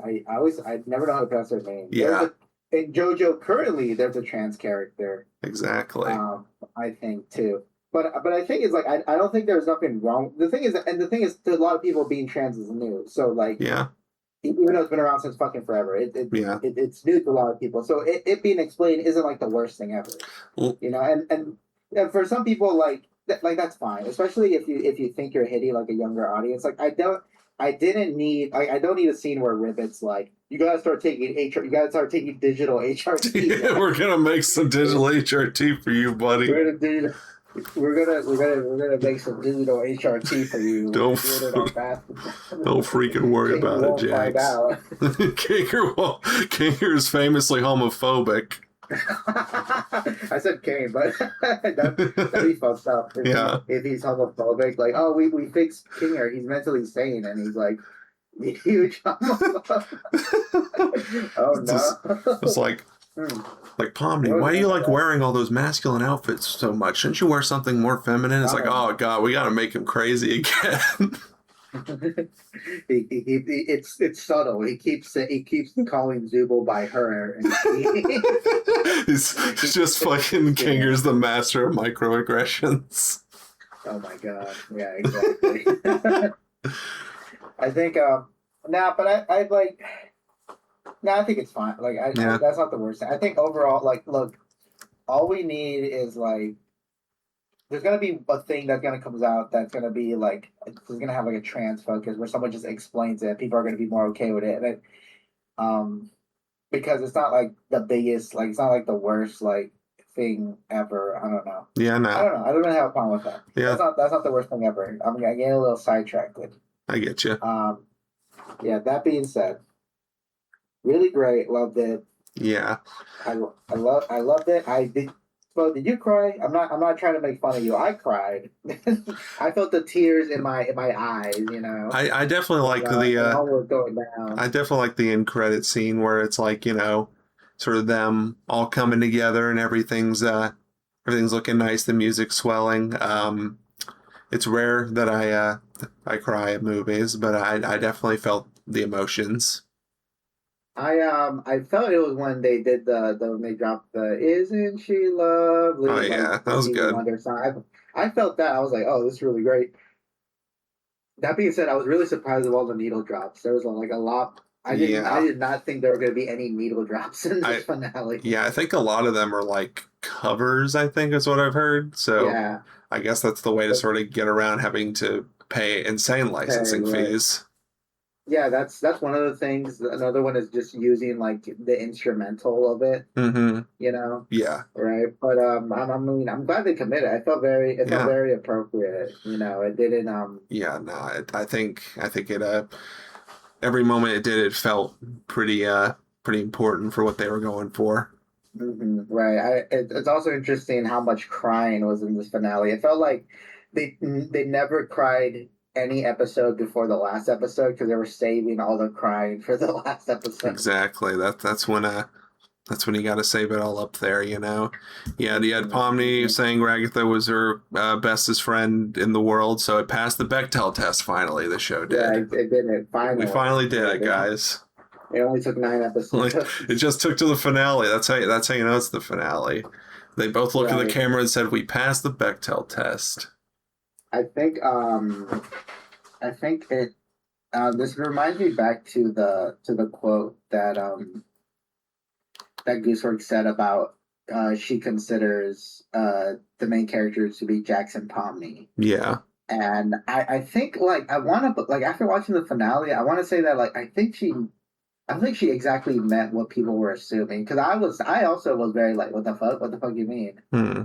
never know how to pronounce their name. There's Yeah, a in JoJo currently there's a trans character. exactly. I think too. But I think it's like I don't think there's nothing wrong. The thing is, to a lot of people being trans is new. So like Yeah. even though it's been around since fucking forever, Yeah. it's new to a lot of people. So it being explained isn't like the worst thing ever, Well, and for some people like that's fine, especially if you think you're hitting like a younger audience. Like I don't need a scene where Ribbit's like you gotta start taking HR, you gotta start taking digital HRT now. we're gonna make some digital HRT for you, buddy. We're gonna do. We're gonna make some digital HRT for you. We're Don't doing it our fast. don't freaking worry King about it, won't find Jax. out. Kinger is famously homophobic. I said Kane, but that'd be fucked up Yeah. if he's homophobic. Like, oh, we fixed Kinger. He's mentally sane, and he's like huge homophobe. Oh It's no. like Hmm. Pomni, What why was do you that like about? wearing all those masculine outfits so much? Shouldn't you wear something more feminine? It's like, Oh oh god, we gotta make him crazy again. it's subtle. He keeps calling Zubul by her, and He's he just keeps fucking insisting on Kinger's it. the master of microaggressions. Oh my god! Yeah, exactly. I think nah, but I like nah. I think it's fine. Like Yeah. that's not the worst thing. I think overall, like, look, all we need is like there's gonna be a thing that's gonna comes out that's gonna be like it's gonna have like a trans focus where someone just explains it. People are gonna be more okay with it. Um, because it's not like the biggest, like it's not like the worst, like thing ever. I don't know. Yeah, I no. don't know. I don't really have a problem with that. Yeah, That's not the worst thing ever. I'm getting a little sidetracked. I get you. Yeah. That being said, really great. Loved it. Yeah. I loved it. I did. So did you cry? I'm not trying to make fun of you. I cried. I felt the tears in my eyes. You know. I definitely like When all was going down. I definitely like the end credit scene where it's like, sort of them all coming together and everything's looking nice, the music's swelling. It's rare that I cry at movies, but I definitely felt the emotions. I felt it was when they did when they dropped the "Isn't She Lovely?" Oh yeah, like that was Stevie good. Wonder song. I felt that. I was like, oh, this is really great. That being said, I was really surprised of all the needle drops. There was like a lot. I Yeah. did not think there were going to be any needle drops in I this finale. Yeah, I think a lot of them are like covers, I think is what I've heard. So Yeah. I guess that's the way to sort of get around having to pay insane licensing Okay, right. fees. Yeah, that's one of the things. Another one is just using like the instrumental of it, Mm-hmm. you know, Yeah. right? But I'm glad they committed. It felt Yeah. very appropriate. You know, it didn't Yeah, no, I think it every moment it did it felt pretty important for what they were going for. right. It's also interesting how much crying was in this finale. It felt like they never cried any episode before the last episode because they were saving all the crying for the last episode. Exactly. That's when you got to save it all up there, you know. Yeah, you had Pomni saying Ragatha was her bestest friend in the world, so it passed the Bechdel test finally. The show Yeah, did. it did it finally. We finally did it, guys. It only took 9 episodes. It just took to the finale. That's how you know it's the finale. They both looked at the camera and said, "We passed the Bechdel test." I think it this reminds me back to the quote that that Goosework said about she considers the main character to be Jackson Pomney. Yeah. And I think like I want to like after watching the finale, I want to say that like I think she exactly meant what people were assuming because I also was very like what the fuck you mean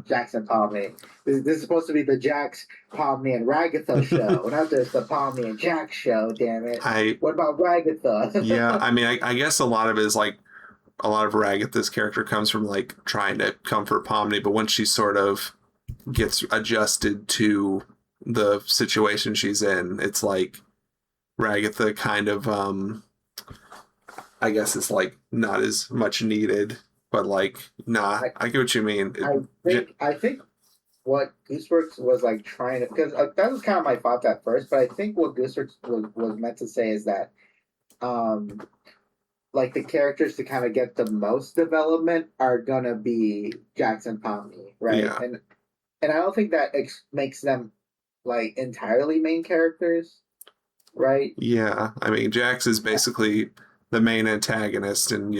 Jackson Pomney this is supposed to be the Jax Pomney and Ragatha show not just the Pomney and Jax show, damn it. What about Ragatha? Yeah, I mean I guess a lot of it is like a lot of Ragatha's character comes from like trying to comfort Pomni, but once she sort of gets adjusted to the situation she's in, it's like Ragatha kind of I guess it's like not as much needed, but like I get what you mean. I think what Gooseworks was like trying to because that was kind of my thoughts at first, but I think what Gooseworks was meant to say is that like the characters to kind of get the most development are gonna be Jackson Pomney, right? Yeah. And I don't think that makes them like entirely main characters, right? Yeah, I mean Jax is basically the main antagonist, and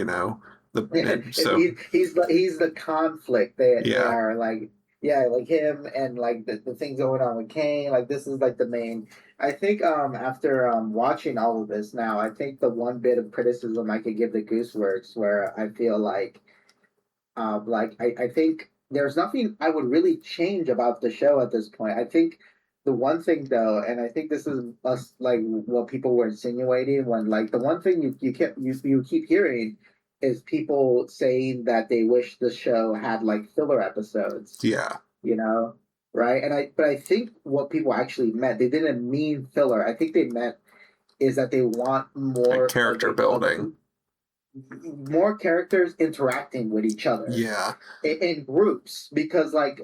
so he's the conflict. They are like like him and like the things going on with Kane. Like this is like the main. I think after watching all of this now, I think the one bit of criticism I could give the Gooseworks where I feel like I think there's nothing I would really change about the show at this point. I think the one thing though, and I think this is us like what people were insinuating when like the one thing you keep hearing is people saying that they wish the show had like filler episodes. Yeah. You know, right? But I think what people actually meant, they didn't mean filler. I think they meant is that they want more like character building. More characters interacting with each other. Yeah. In groups because like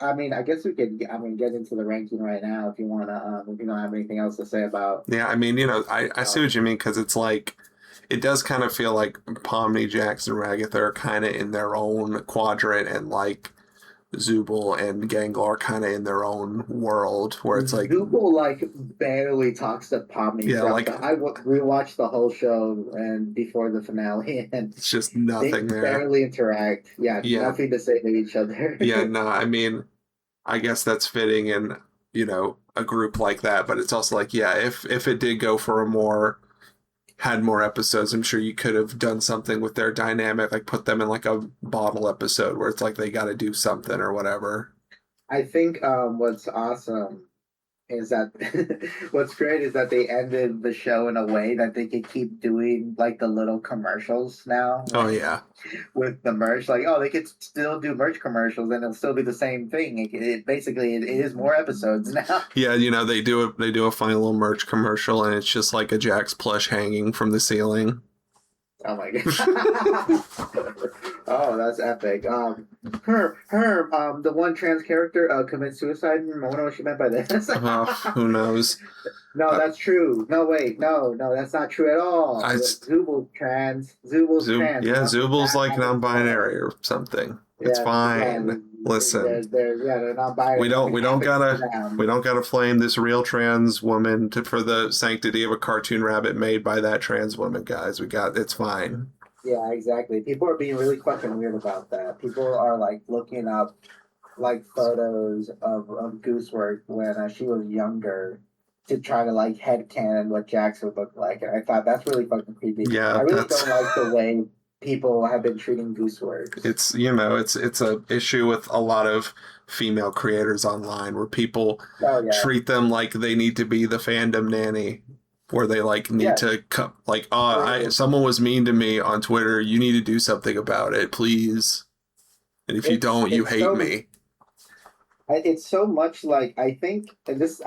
I mean, I guess we could. I mean, get into the ranking right now if you want to. If you don't have anything else to say about. Yeah, I mean, I see what you mean because it's like, it does kind of feel like Pomni, Jax, and Ragatha are kind of in their own quadrant, and like Zubul and Ganglar are kind of in their own world where it's like Zubul like barely talks to Pomni. Yeah, like I rewatched the whole show and before the finale, and it's just nothing they there. Barely interact. Yeah, nothing to say to each other. Yeah, no, I mean, I guess that's fitting in a group like that, but it's also like if it did go for a more had more episodes, I'm sure you could have done something with their dynamic, like put them in like a bottle episode where it's like they got to do something or whatever. I think what's awesome is that what's great is that they ended the show in a way that they could keep doing like the little commercials now. Oh Like, yeah, with the merch, like, oh, they could still do merch commercials and it'll still be the same thing. It basically it is more episodes now. yeah. They do a funny little merch commercial, and it's just like a Jax plush hanging from the ceiling. Oh my god. Oh, that's epic. The one trans character commits suicide. I wonder what she meant by this. Who knows? No, that's true. No, wait, no, that's not true at all. Zubal's trans. Zubal's trans. Yeah, Zubal's like non-binary or something. It's fine. Listen, they're non-binary. We don't gotta flame this real trans woman for the sanctity of a cartoon rabbit made by that trans woman, guys. It's fine. Yeah, exactly. People are being really fucking weird about that. People are like looking up like photos of Goosework when she was younger to try to like headcanon what Jax would look like, and I thought that's really fucking creepy. Yeah, I really don't like the way people have been treating Gooseworks. It's it's a issue with a lot of female creators online where people treat them like they need to be the fandom nanny, where they like need to like, someone was mean to me on Twitter, you need to do something about it, please, and if you don't, you hate me. It's so much like I think this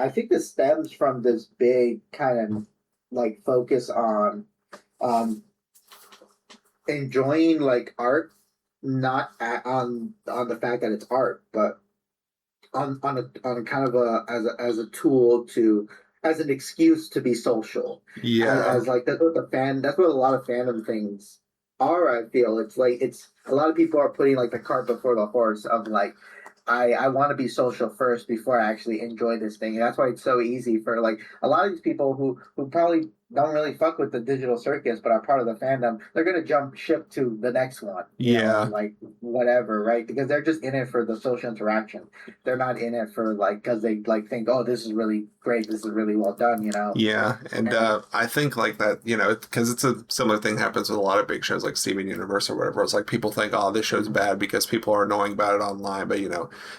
stems from this big kind of like focus on enjoying like art, not on the fact that it's art, but on a kind of as a tool to, as an excuse to be social. Yeah, as like that's what a lot of fandom things are. I feel it's a lot of people are putting like the cart before the horse of like, I want to be social first before I actually enjoy this thing. And that's why it's so easy for like a lot of these people who probably don't really fuck with the digital circus but are part of the fandom, they're gonna jump ship to the next one. Like whatever, right? Because they're just in it for the social interaction. They're not in it for like because they like think, oh, this is really great, this is really well done, Yeah, and I think like that, because it's a similar thing happens with a lot of big shows like Steven Universe or whatever. It's like people think, oh, this show's bad because people are annoying about it online, but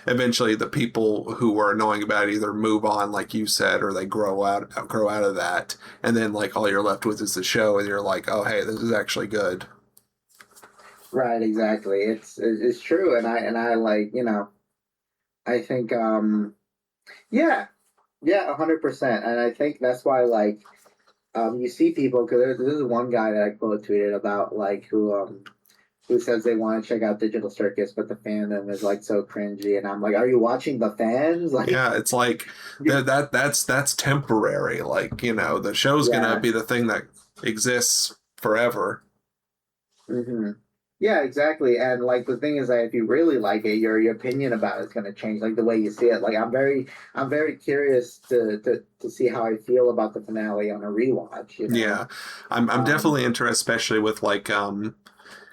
eventually the people who were annoying about it either move on, like you said, or they grow out of that, and then like all you're left with is the show, and you're like, oh, hey, this is actually good. Right, exactly. It's true, and I like I think 100%, and I think that's why like you see people, because this is one guy that I quote tweeted about like who says they want to check out Digital Circus, but the fandom is like so cringy, and I'm like, are you watching the fans? Like, yeah, it's like that's temporary. Like the show's gonna be the thing that exists forever. Mm-hmm. Yeah, exactly. And like the thing is that if you really like it, your opinion about it's gonna change, like the way you see it. Like I'm very curious to see how I feel about the finale on a rewatch. Yeah, I'm definitely interested, especially with like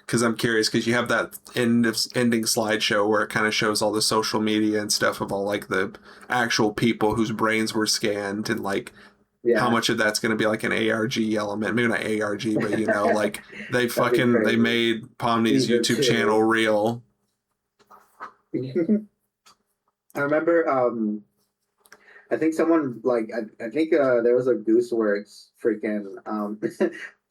because I'm curious, because you have that ending slideshow where it kind of shows all the social media and stuff of all like the actual people whose brains were scanned, and like how much of that's going to be like an ARG element, maybe not ARG, but like they made Pomni's YouTube channel real. I remember I think someone like I think there was a Gooseworks freaking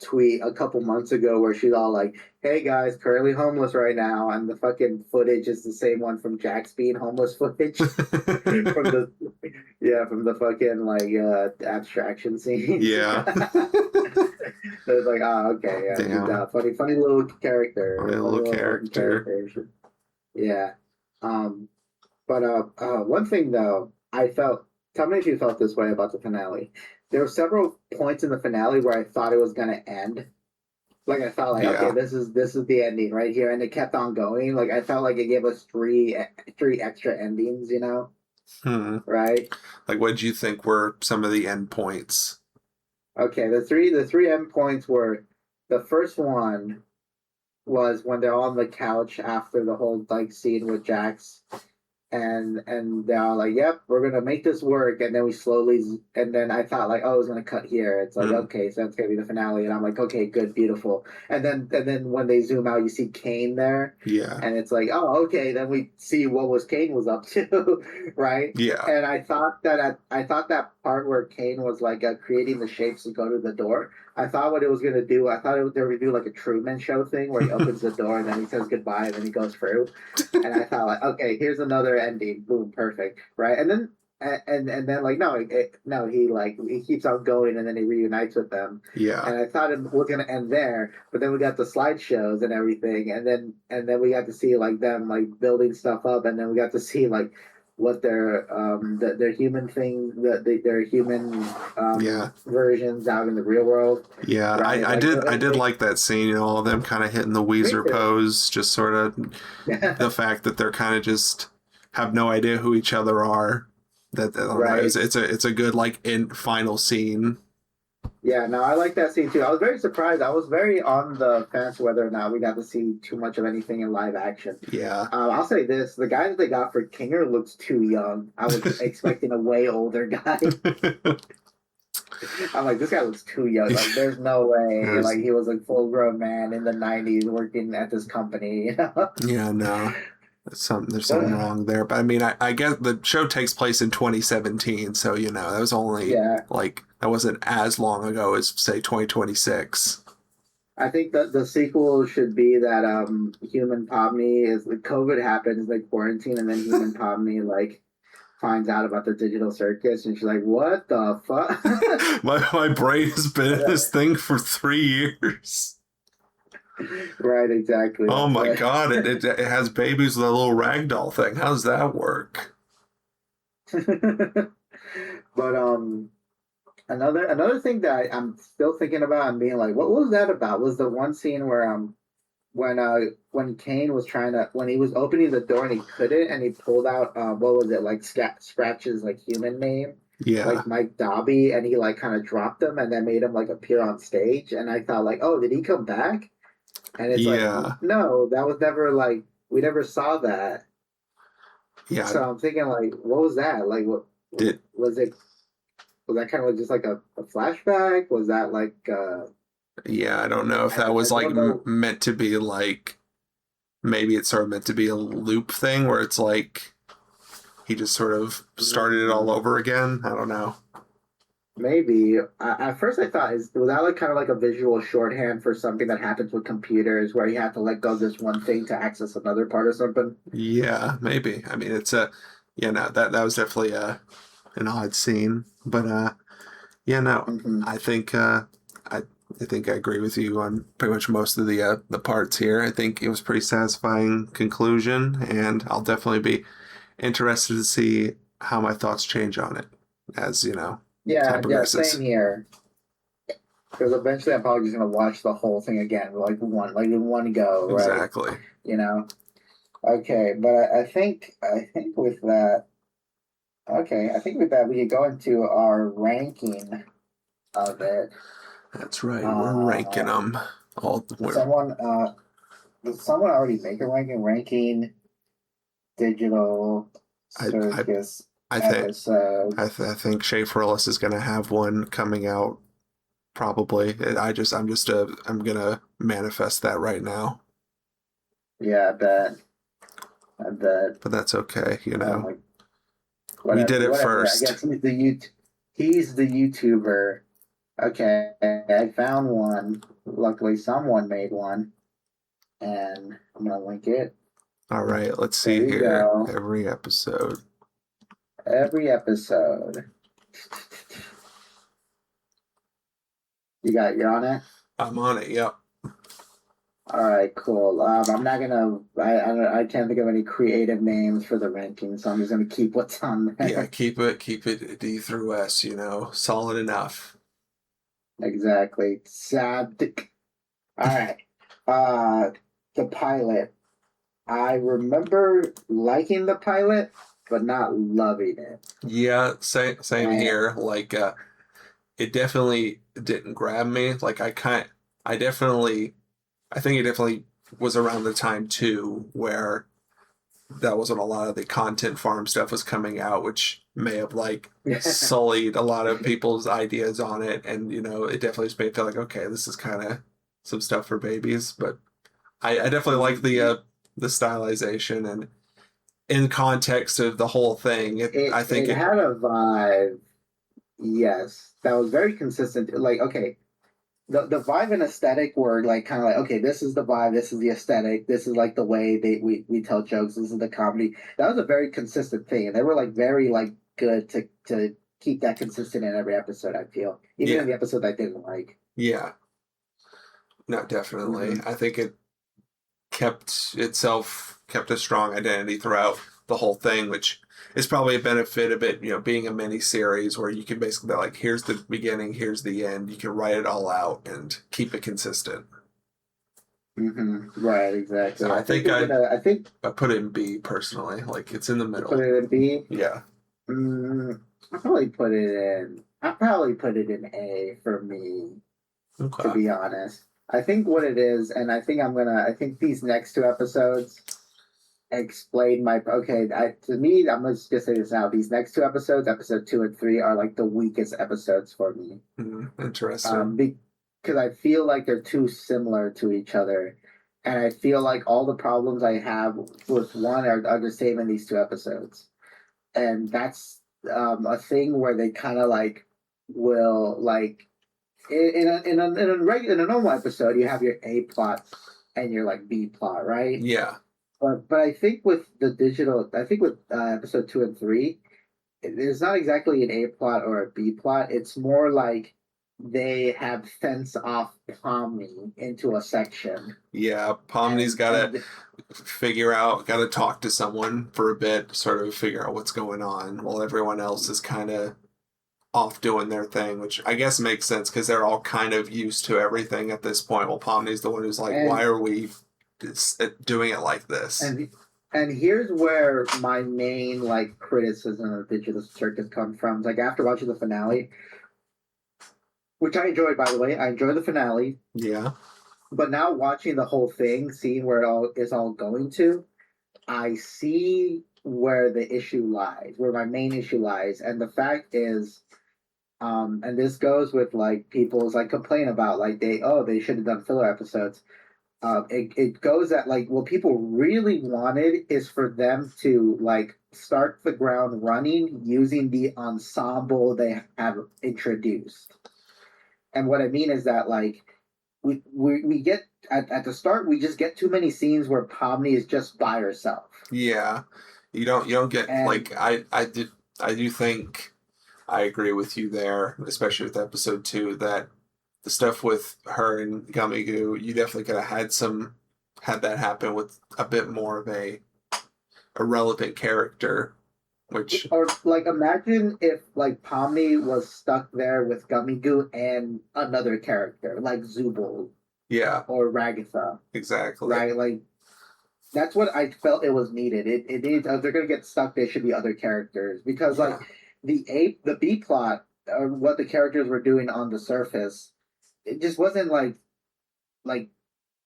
tweet a couple months ago where she's all like, hey guys, currently homeless right now, and the fucking footage is the same one from Jax being homeless footage from the fucking like abstraction scene. Yeah. So it's like, okay, yeah, funny little character. Funny little character. Yeah. But one thing though, tell me if you felt this way about the finale. There were several points in the finale where I thought it was gonna end. Like I felt like, okay, this is the ending right here, and it kept on going. Like I felt like it gave us three extra endings, right? Like, what did you think were some of the end points? Okay, the three end points were, the first one was when they're on the couch after the whole like scene with Jax, and they're all like, "Yep, we're gonna make this work." And then we slowly, and then I thought like, "Oh, it's gonna cut here." It's like, Mm. okay, so that's gonna be the finale, and I'm like, "Okay, good, beautiful." And then when they zoom out, you see Kane there, Yeah. and it's like, "Oh, okay." Then we see what was Kane was up to, right? Yeah. And I thought that part where Kane was like creating the shapes to go to the door. I thought what it was gonna do. I thought they were gonna do like a Truman Show thing where he opens the door and then he says goodbye and then he goes through. And I thought like, okay, here's another ending. Boom, perfect, right? And then like no, he keeps on going and then he reunites with them. Yeah. And I thought it was gonna end there, but then we got the slideshows and everything, and then we got to see like them like building stuff up, and then we got to see like what their human thing, their human Yeah. versions out in the real world. Yeah, Right? I Like did I did like that scene, you know, all of them kind of hitting the Weezer too. pose, just sort of the fact that they're kind of just have no idea who each other are. I don't know, Right. it's a good like in final scene. Yeah, no, I like that scene too. I was very surprised. I was very on the fence whether or not we got to see too much of anything in live action. Yeah. I'll say this: the guy that they got for Kinger looks too young. I was expecting a way older guy. I'm like, this guy looks too young. Like, there's no way. There's- Like, he was a full-grown man in the '90s working at this company. You know? Yeah, no. There's something wrong there. But I mean, I guess the show takes place in 2017, so you know, that was only Yeah. like that wasn't as long ago as say 2026. I think that the sequel should be that Human Pomni is like COVID happens, like quarantine, and then Human Pomni like finds out about the digital circus, and she's like, "What the fuck?" My brain has been in this thing for 3 years. Right, exactly. Oh my But- god, it has babies with a little ragdoll thing. How does that work? But another thing that I'm still thinking about and being like, what was that about? Was the one scene where when Kane was when he was opening the door and he couldn't, and he pulled out what was it, like Scratch's like human name, Yeah. like Mike Dobby, and he like kind of dropped him and then made him like appear on stage, and I thought like, oh, did he come back? And it's Yeah. like, no, that was never like, we never saw that. Yeah. So I'm thinking like, what was that? Like, what Did was it? Was that kind of just like a flashback? Was that like yeah, I don't know if that was I like don't know. meant to be like maybe it's sort of meant to be a loop thing where it's like he just sort of started it all over again. I don't know. Maybe at first I thought was that like kind of like a visual shorthand for something that happens with computers where you have to let go of this one thing to access another part or something. Yeah, maybe. I mean, it's a yeah, no, that was definitely an odd scene, but yeah, no, Mhm. I think I think I agree with you on pretty much most of the parts here. I think it was a pretty satisfying conclusion, and I'll definitely be interested to see how my thoughts change on it as you know Yeah, time progresses. same here. Because eventually I'm probably just gonna watch the whole thing again, like in one go, right? Exactly. You know. Okay, but I think with that, we could go into our ranking of it. That's right. We're ranking them all. Did someone already make a ranking digital circus I think episode? I think Shea Frillis is going to have one coming out probably. I'm gonna manifest that right now. Yeah, I bet. But that's okay, you Oh know. my- We did it whatever. first. I guess he's the YouTuber. Okay, I found one. Luckily, someone made one, and I'm gonna link it. All right, let's see There you here. go. Every episode. Every episode. You're on it? I'm on it. Yep. All right, cool. I'm not gonna. I can't think of any creative names for the rankings, so I'm just gonna keep what's on there. Yeah, keep it D through S, you know. Solid enough. Exactly. Sad. All right. The pilot. I remember liking the pilot, but not loving it. Yeah, same Yeah. here. Like it definitely didn't grab me. Like I think it definitely was around the time too where that was when a lot of the content farm stuff was coming out, which may have like sullied a lot of people's ideas on it. And, you know, it definitely just made me feel like, okay, this is kind of some stuff for babies. But I definitely like the stylization and in context of the whole thing. I think it had a vibe, yes, that was very consistent. Like, okay, the vibe and aesthetic were like kind of like, okay, this is the vibe, this is the aesthetic, this is like the way we tell jokes, this is the comedy. That was a very consistent thing, and they were like very like good to keep that consistent in every episode. I feel even in the episode I didn't like. Yeah, no, definitely. I think it kept a strong identity throughout the whole thing, which is probably a benefit of it, you know, being a mini series where you can basically like, here's the beginning, here's the end. You can write it all out and keep it consistent. Right, exactly. So I think I put it in B personally. Like it's in the middle. Put it in B. Yeah. I'll probably put it in A for me. Okay. To be honest, I think what it is, and I think these next two episodes explain my to me, I'm gonna just say this now, these next two episodes, episode 2 and 3, are like the weakest episodes for me. Interesting. Because I feel like they're too similar to each other, and I feel like all the problems I have with one are the same in these two episodes, and that's a thing where they kind of like will like in a normal episode you have your A plot and your like B plot, right? Yeah. But I think with episode 2 and 3, there's not exactly an A plot or a B plot. It's more like they have fenced off Pomni into a section. Yeah, Pomni's got to talk to someone for a bit, sort of figure out what's going on, while everyone else is kind of off doing their thing, which I guess makes sense because they're all kind of used to everything at this point. Well, Pomni's the one who's like, why are we doing it like this? And here's where my main like criticism of Digital Circus comes from. Like after watching the finale, which I enjoyed, by the way, I enjoyed the finale. Yeah. But now watching the whole thing, seeing where it all is going to, I see where the issue lies, where my main issue lies, and the fact is, and this goes with like people's like complaint about like they should have done filler episodes. It goes that like what people really wanted is for them to like start the ground running using the ensemble they have introduced. And what I mean is that like we get at the start we just get too many scenes where Pomni is just by herself. Yeah, you don't get like I do think I agree with you there, especially with episode 2, that the stuff with her and Gummy Goo, you definitely could have had that happen with a bit more of a relevant character. Which, or like imagine if like Pomni was stuck there with Gummy Goo and another character like Zubul, or Ragatha, exactly, right? Like that's what I felt it was needed. It needs if they're gonna get stuck, there should be other characters because like the B plot or what the characters were doing on the surface, it just wasn't like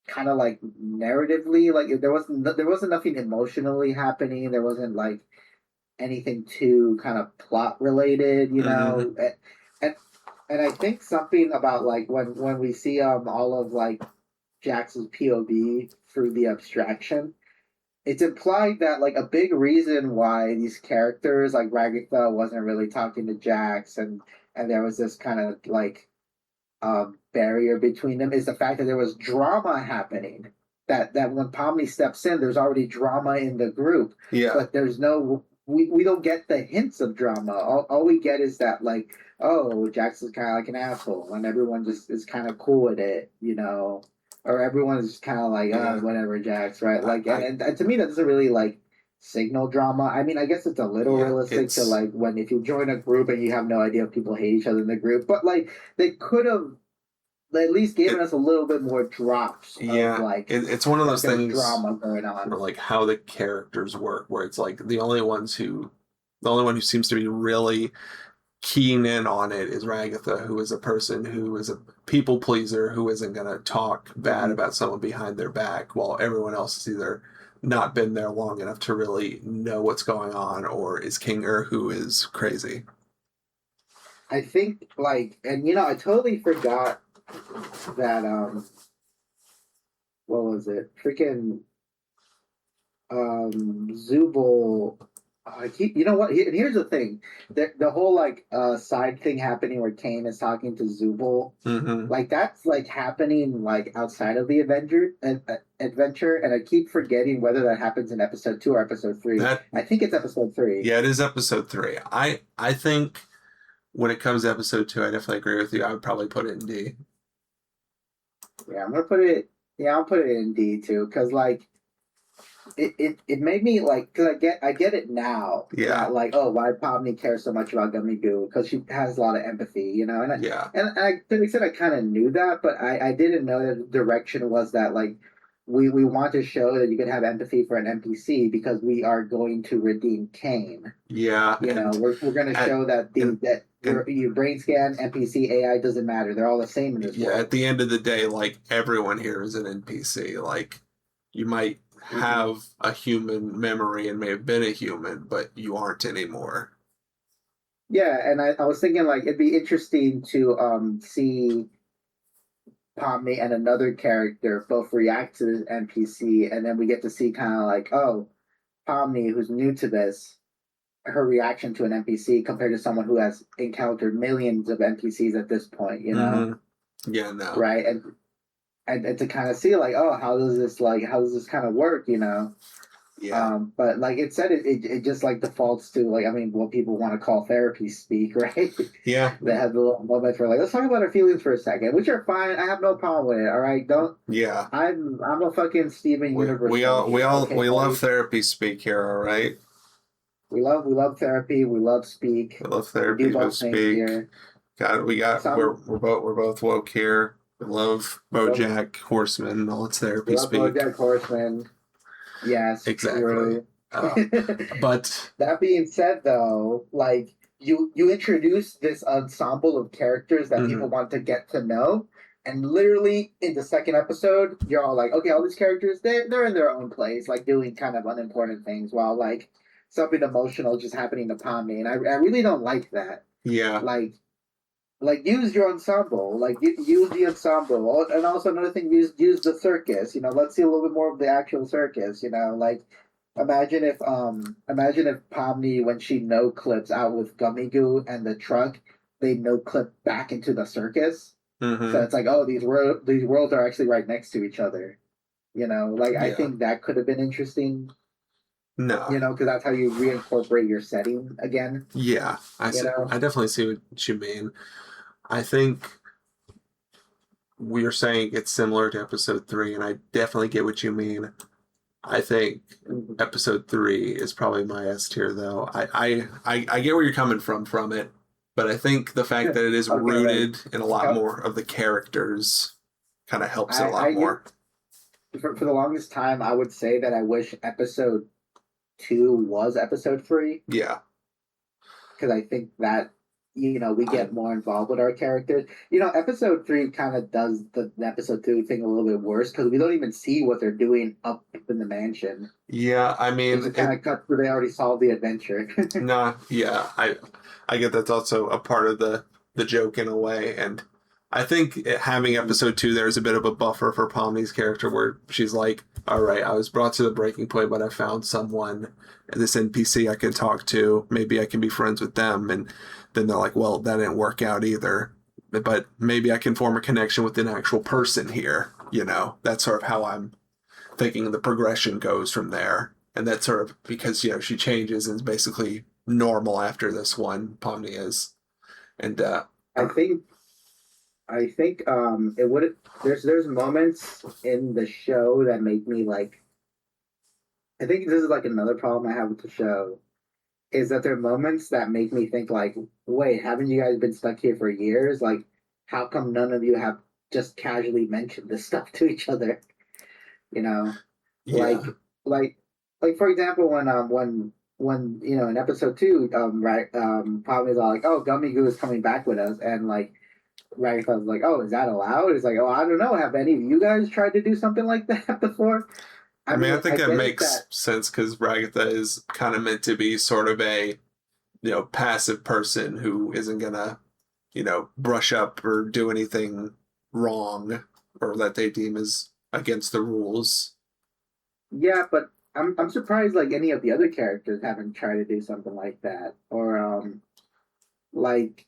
kind of like narratively like there wasn't nothing emotionally happening. There wasn't like anything too kind of plot related, you know. And I think something about like when we see all of like Jax's POV through the abstraction, it's implied that like a big reason why these characters like Ragatha wasn't really talking to Jax and there was this kind of like barrier between them is the fact that there was drama happening. That when Pomni steps in, there's already drama in the group. Yeah. But there's no we don't get the hints of drama. All we get is that like, oh, Jax is kind of like an asshole, and everyone just is kind of cool with it, you know, or everyone is just kind of like, whatever, Jax, right? Like, and to me, that doesn't really like signal drama. I mean, I guess it's a little realistic to like when if you join a group and you have no idea if people hate each other in the group, but like they could have at least given us a little bit more drops. Of, like it's one of those things drama going on, or like how the characters work, where it's like the only one who seems to be really keen in on it is Ragatha, who is a person who is a people pleaser who isn't going to talk bad about someone behind their back, while everyone else is either not been there long enough to really know what's going on, or is Kinger who is crazy? I think like, and I totally forgot that what was it? Freaking Zubul. I keep, you know what? And here's the thing: the whole like side thing happening where Kane is talking to Zubul, Mm-hmm. like that's like happening like outside of the adventure, and I keep forgetting whether that happens in episode 2 or episode 3. That I think it's episode 3. Yeah, it is episode 3. I think when it comes to episode 2, I definitely agree with you. I would probably put it in D. Yeah, I'm gonna put it. Yeah, I'll put it in D too, because like it made me like, because I get it now Yeah. that like, oh, why Pomni cares so much about Gummy Goo, because she has a lot of empathy, and Yeah. I to an extent I kind of knew that, but I didn't know that the direction was that like we want to show that you can have empathy for an NPC because we are going to redeem Kane. Yeah. We're going to show that your brain scan NPC AI doesn't matter. They're all the same in this world. At the end of the day, like everyone here is an NPC. Like you might have a human memory and may have been a human, but you aren't anymore. Yeah, and I was thinking like it'd be interesting to see Pomni and another character both react to this NPC, and then we get to see kind of like, oh, Pomni, who's new to this, her reaction to an NPC compared to someone who has encountered millions of NPCs at this point, Mm-hmm. Yeah, no. Right? And to kind of see like, oh, how does this kind of work, Yeah. But like it said, it just like defaults to like, I mean, what people want to call therapy speak, right? Yeah. They have the little moments where like, let's talk about our feelings for a second, which are fine. I have no problem with it. All right, don't. Yeah. I'm a fucking Steven Universe. We love therapy speak here. All right. We love therapy. We love speak. We love therapy. We speak. Here. We're both woke here. We love BoJack Horseman. All its therapy speak. BoJack Horseman. Yes, exactly. But that being said, though, like you introduce this ensemble of characters that people want to get to know, and literally in the second episode, you're all like, okay, all these characters, they're in their own place, like doing kind of unimportant things, while like something emotional just happening to Pomni, and I really don't like that. Yeah. Like use your ensemble, like use the ensemble, and also another thing, use the circus. Let's see a little bit more of the actual circus. Like imagine if Pomni, when she no clips out with Gummy Goo and the truck, they no clip back into the circus. Mm-hmm. So it's like, oh, these worlds are actually right next to each other. I think that could have been interesting. No. Because that's how you reincorporate your setting again. Yeah, I definitely see what you mean. I think we're saying it's similar to episode 3, and I definitely get what you mean. I think episode 3 is probably my S tier, though. I get where you're coming from it, but I think the fact that it is rooted in a lot more of the characters kind of helps it a lot more. For the longest time, I would say that I wish episode 2 was episode 3. Yeah. Because I think that, we get more involved with our characters. Episode 3 kind of does the episode 2 thing a little bit worse because we don't even see what they're doing up in the mansion. Yeah, I mean... It kind of cuts where they already solved the adventure. Nah, yeah. I get that's also a part of the joke in a way, and I think having episode 2 there is a bit of a buffer for Pomni's character where she's like, all right, I was brought to the breaking point, but I found someone, this NPC I can talk to. Maybe I can be friends with them. And then they're like, well, that didn't work out either. But maybe I can form a connection with an actual person here. That's sort of how I'm thinking the progression goes from there. And that's sort of because, she changes and is basically normal after this one, Pomni is. And I think it would. There's moments in the show that make me like. I think this is like another problem I have with the show, is that there are moments that make me think like, wait, haven't you guys been stuck here for years? Like, how come none of you have just casually mentioned this stuff to each other? Yeah. Like for example, when in episode 2, Pomni's all like, oh, Gummy Goo is coming back with us, and like. Right, I was like, oh, is that allowed? It's like, oh, I don't know. Have any of you guys tried to do something like that before? I mean, I think that get it makes sense because Ragatha is kind of meant to be sort of a, passive person who isn't gonna, brush up or do anything wrong or that they deem as against the rules. Yeah, but I'm surprised like any of the other characters haven't tried to do something like that. Or like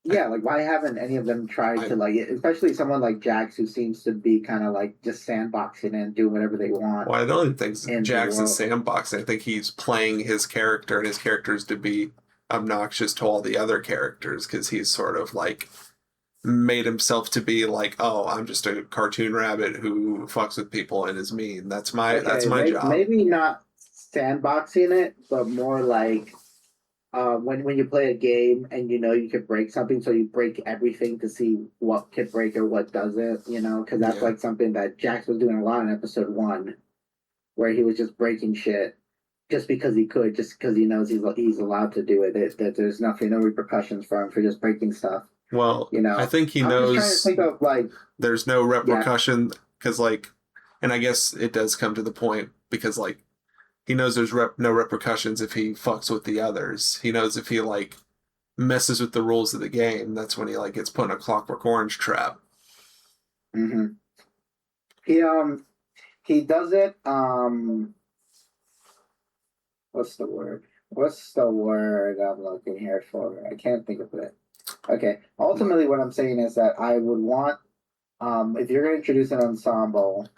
yeah, like why haven't any of them tried to like especially someone like Jax who seems to be kind of like just sandboxing and doing whatever they want Well, I don't think in the Jax is world. sandboxing. I think he's playing his character and his character's to be obnoxious to all the other characters because he's sort of like made himself to be like, oh, I'm just a cartoon rabbit who fucks with people and is mean. That's my job. Maybe not sandboxing it, but more like when you play a game and you know you could break something, so you break everything to see what could break or what doesn't, because that's like something that Jax was doing a lot in episode 1, where he was just breaking shit just because he could, just because he knows he's allowed to do it. That there's no repercussions for him for just breaking stuff. Well, I think he I'm knows just trying to think of like there's no repercussion because and I guess it does come to the point because he knows there's no repercussions if he fucks with the others. He knows if he messes with the rules of the game, that's when he gets put in a Clockwork Orange trap. Mm-hmm. He does it. What's the word? What's the word I'm looking here for? I can't think of it. Okay. Ultimately, what I'm saying is that I would want, if you're going to introduce an ensemble,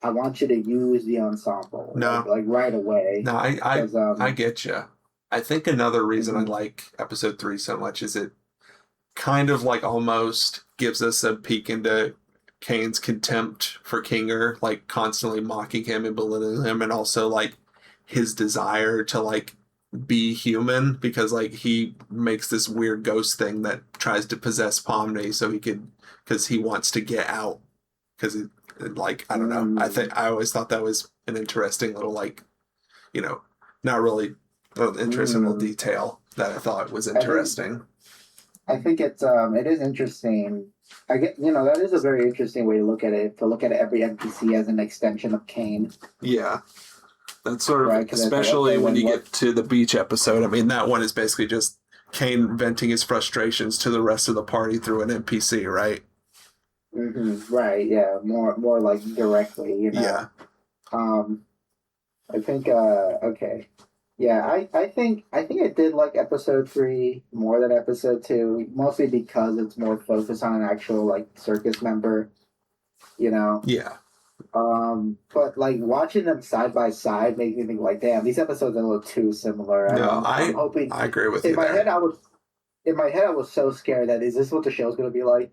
I want you to use the ensemble. No. Like right away. No, I get you. I think another reason I like episode 3 so much is it kind of almost gives us a peek into Kane's contempt for Kinger, constantly mocking him and belittling him, and also his desire to be human because he makes this weird ghost thing that tries to possess Pomni so because he wants to get out because I don't know. I always thought that was an interesting little not really interesting little detail that I thought was interesting. I think it is interesting. I get that is a very interesting way to look at it. To look at every NPC as an extension of Kane. Yeah, that's sort of especially when you get to the beach episode. I mean, that one is basically just Kane venting his frustrations to the rest of the party through an NPC, right? Mm-hmm. Right. Yeah. More directly. Yeah. I think. Okay. Yeah. I think I did like episode 3 more than episode 2, mostly because it's more focused on an actual circus member. Yeah. But watching them side by side makes me think damn, these episodes are a little too similar. I'm hoping. I agree with you. In my head, I was so scared that is this what the show's going to be like?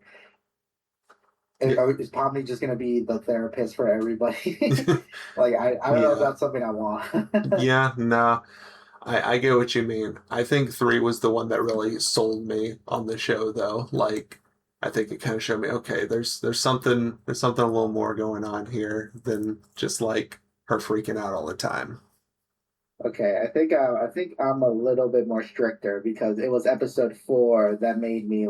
Is Pomni just going to be the therapist for everybody? I don't know if that's something I want. Yeah, no. I get what you mean. I think 3 was the one that really sold me on the show, though. I think it kind of showed me, okay, there's something a little more going on here than just her freaking out all the time. Okay, I think I'm a little bit more stricter because it was episode 4 that made me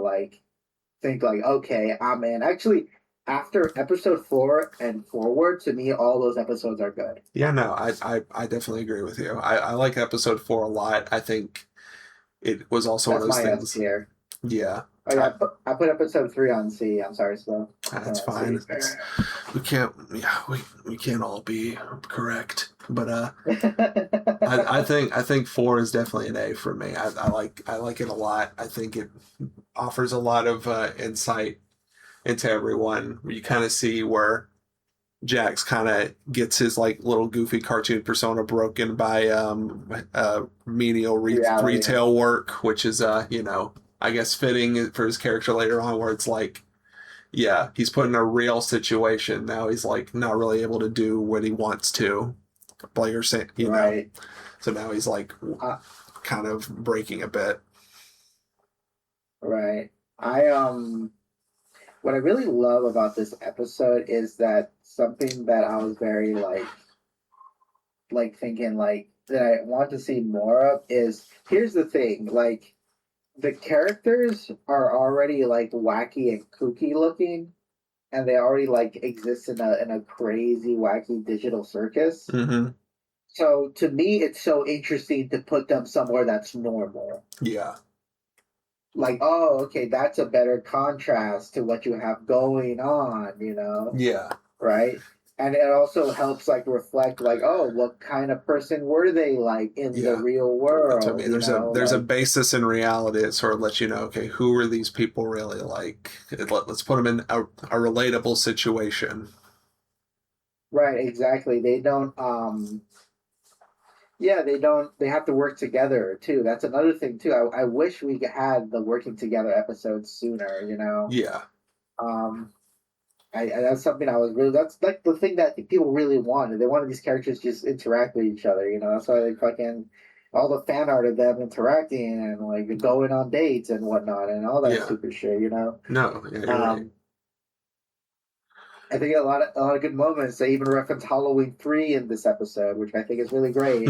think okay, I'm in. Actually, after episode 4 and forward, to me, all those episodes are good. Yeah, no, I definitely agree with you. I like episode 4 a lot. I think it was also one of those things. Here. Yeah. Oh, yeah, I put episode 3 on C. I'm sorry, Slow. That's fine. We can't all be correct, but I think 4 is definitely an A for me. I like it a lot. I think it offers a lot of insight into everyone. You kind of see where Jax kind of gets his little goofy cartoon persona broken by menial retail work, which is I guess fitting for his character later on, where it's yeah, he's put in a real situation. Now he's not really able to do what he wants to. You're saying, right. know. So now he's kind of breaking a bit. Right. What I really love about this episode is that something that I was very thinking that I want to see more of is, here's the thing, the characters are already wacky and kooky looking, and they already like exist in a crazy, wacky digital circus. Mm-hmm. So to me, it's so interesting to put them somewhere that's normal. Yeah. Like, oh, okay, that's a better contrast to what you have going on, you know? Yeah. Right? And it also helps like reflect like, oh, what kind of person were they like in the Yeah. real That's what I world? mean. You know, There's a like basis in reality that sort of lets you know, okay, who are these people really like? Let's put them in a relatable situation. right, exactly. They don't yeah, they don't they have to work together too. That's another thing too. I wish we had the working together episodes sooner, you know. Yeah. Um that's something I was really that's like the thing that people really wanted. They wanted these characters just interact with each other, you know. That's why they fucking all the fan art of them interacting and like going on dates and whatnot and all that Yeah. stupid shit, you know. No, yeah, you're right. Um I think a lot of good moments. They even reference Halloween 3 in this episode, which I think is really great.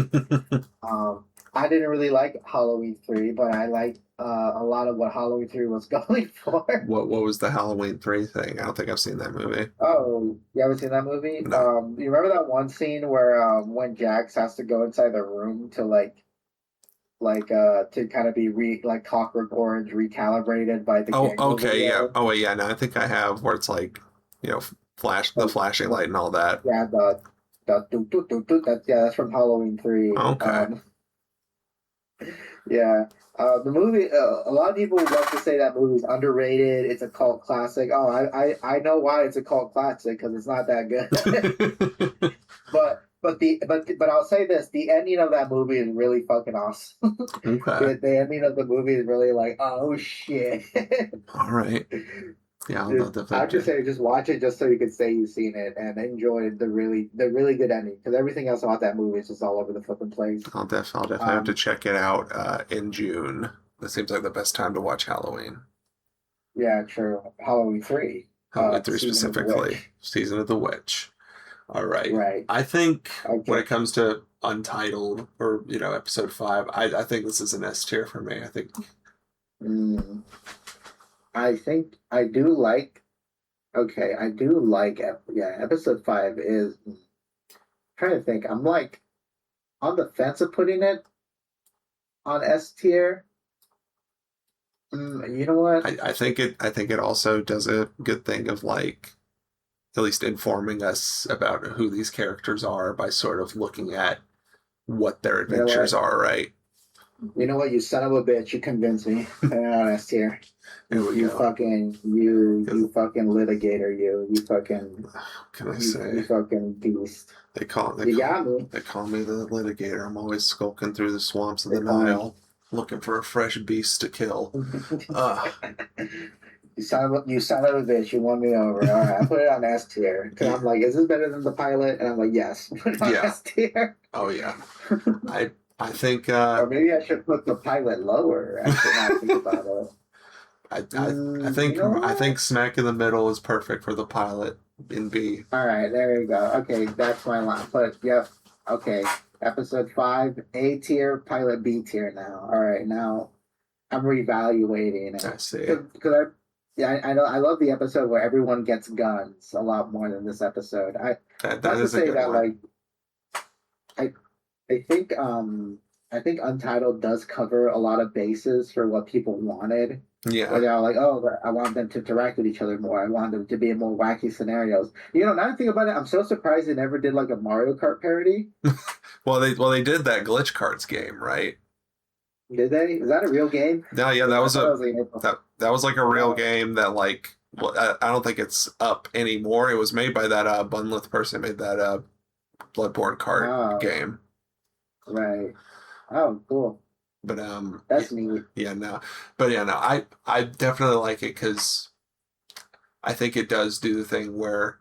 I didn't really like Halloween 3, but I liked a lot of what Halloween 3 was going for. What was the Halloween 3 thing? I don't think I've seen that movie. Oh, you ever seen that movie? No. You remember that one scene where when Jax has to go inside the room to to kind of be like Clockwork Orange recalibrated by the Oh, gang okay, yeah. video? Oh, wait, yeah. No, I think I have where it's like, the Like, flashing light and all that. yeah, the doo, doo, doo, doo, that's from Halloween 3. Okay. Yeah. The movie. A lot of people would love to say that movie's underrated. It's a cult classic. Oh, I know why it's a cult classic because it's not that good. but I'll say this: the ending of that movie is really fucking awesome. Okay. The ending of the movie is really like, oh shit. All right. Yeah, I'll I definitely would just say just watch it just so you can say you've seen it and enjoy the really good ending because everything else about that movie is just all over the flipping place. I'll definitely have to check it out in June. That seems like the best time to watch Halloween. Yeah, true. Halloween 3. Halloween 3 Season of the specifically. Witch. Season of the Witch. All right. Right. I think when Okay. it comes to Untitled or, episode 5, I think this is an S tier for me. I think Mm, I think I do like. Okay, I do like. Yeah, episode 5 is. Trying to think. I'm like on the fence of putting it on S tier. You know what? I think it also does a good thing of like at least informing us about who these characters are by sort of looking at what their You know adventures what? are, right? You know what? You son of a bitch! You convinced me. Put it on S tier. Here we You go. fucking you fucking litigator. You fucking What can I you say? fucking beast. They call You got me. they call me the litigator. I'm always skulking through the swamps of They the call me. Nile, looking for a fresh beast to kill. You son of a bitch, you won me over. All right, I put it on S tier. Because I'm like, is this better than the pilot? And I'm like, yes. Put it on Yeah. S tier. Oh yeah. I think Or maybe I should put the pilot lower. Actually, now I think about it. I think smack in the middle is perfect for the pilot in B. All right, there you go. Okay, that's my line. Yep. Okay, episode 5, A tier, pilot B tier now. All right, now I'm reevaluating it. I see. Because I know I love the episode where everyone gets guns a lot more than this episode. That Not to is a say good that one. I think I think Untitled does cover a lot of bases for what people wanted. Where Yeah. they're like, oh, I want them to interact with each other more. I want them to be in more wacky scenarios. You know, now I think about it, I'm so surprised they never did like a Mario Kart parody. Well, they did that glitch cards game, right? Did they? Is that a real game? No, yeah, I thought it was like, that was like a real oh, game that like well, I don't think it's up anymore. It was made by that Bunlith person who made that Bloodborne card oh, game. right. Oh, cool. But That's neat. yeah, no. But yeah, no. I definitely like it cuz I think it does do the thing where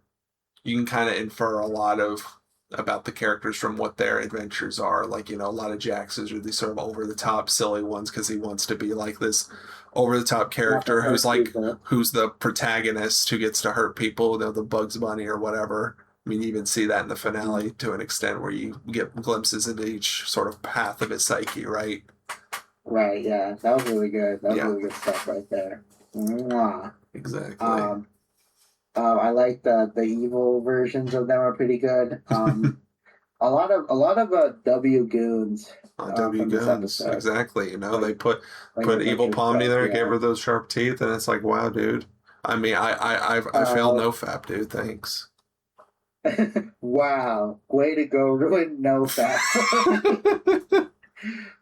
you can kind of infer a lot of about the characters from what their adventures are. Like, a lot of Jax's are these sort of over the top silly ones because he wants to be like this over the top Not to character hurt people. who's the protagonist who gets to hurt people, the Bugs Bunny or whatever. I mean, you even see that in the finale to an extent where you get glimpses into each sort of path of his psyche, right? Right, yeah. That was really good. That was Yeah, really good stuff right there. Mwah. exactly. Um, I like the evil versions of them are pretty good. A lot of W goons W from this guns, episode. exactly. You know, Like they put like a bunch evil of Pomni stuff. there, Yeah. gave her those sharp teeth, and it's like, wow, dude. I mean, I failed Uh, no fap, dude. Thanks. wow, way to go, ruin no fap.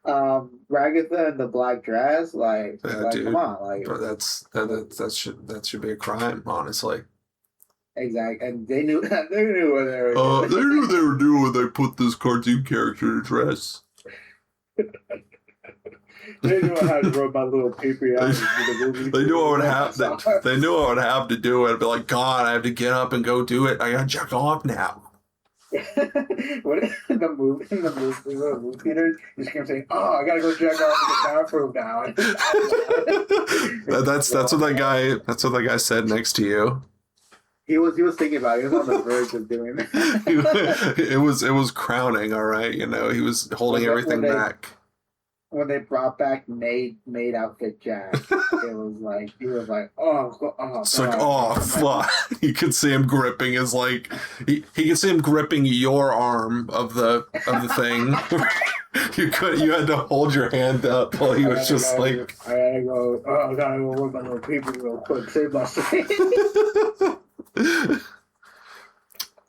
Ragatha and the black dress, Yeah, come dude. on, like But that should be a crime, honestly. exactly. And they knew they knew what they were doing. They knew what they were doing when they put this cartoon character in a dress. They knew I had to rub my little peepee out into the movie. They knew I would have. Sorry. They knew I would have to do it. I'd be like, God, I have to get up and go do it. I gotta jack off now. What in the movie theaters? You just kept saying, "Oh, I gotta go check out the bathroom now." That's what that guy. That's what that guy said next to you. He was thinking about it. He was on the verge of doing that. It was crowning. All right, you know, he was holding everything back. When they brought back maid outfit Jack, he was like, oh, It's like, oh fuck! You could see him gripping his like, he could see him gripping your arm of the thing. You had to hold your hand up while he was just like, I gotta go. Oh, I gotta go work my little people real quick. Save my face.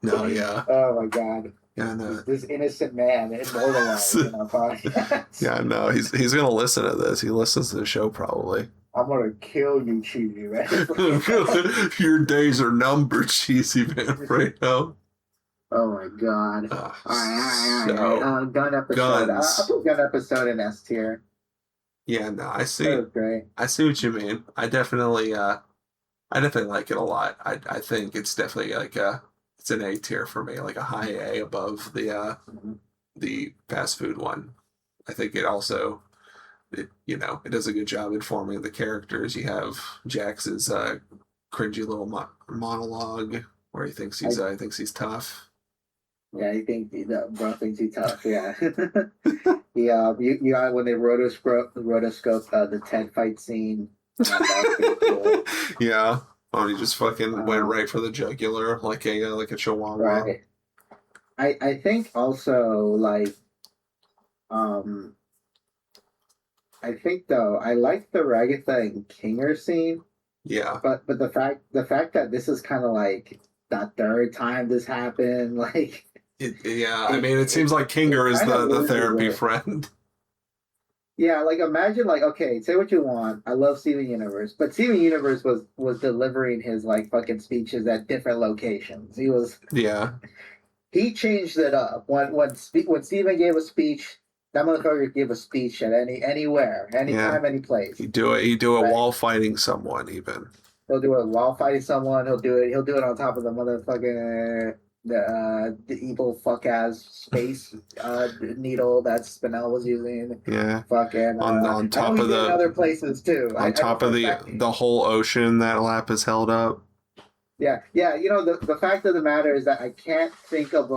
No, yeah. Oh my god. Yeah, no. This innocent man immortalized in our podcast. Yeah, no, he's gonna listen to this. He listens to the show probably. I'm gonna kill you, Cheesy man. Your days are numbered, Cheesymanfredo. Oh my god. All right. Gun episode. Guns. I'll put gun episode in S tier. Yeah, no, I see. That was great. I see what you mean. I definitely like it a lot. I think it's definitely like it's an A tier for me, like a high A above the fast food one. I think it also, it does a good job informing the characters. You have Jax's cringy little monologue where he thinks he's tough. Yeah, you think the bro thinks he's tough. Yeah. Yeah. You got when they rotoscope the Ted fight scene. That was pretty cool. Yeah. Oh, he just fucking went right for the jugular like a chihuahua. Right. I think also I think though I like the Ragatha and Kinger scene. Yeah. But the fact that this is kind of like the third time this happened, like. I mean, it seems like Kinger is the therapy friend. Yeah, like imagine okay, say what you want. I love Steven Universe, but Steven Universe was delivering his fucking speeches at different locations. He changed it up. When Steven gave a speech, that motherfucker gave a speech at anywhere, anytime, any place. He'd do it right? While fighting someone even. He'll do it while fighting someone. He'll do it on top of the motherfucking the evil fuck ass space needle that Spinell was using. Yeah. Fucking on top of the other places too. On top of the whole ocean that Lap has held up. Yeah. The fact of the matter is that I can't think of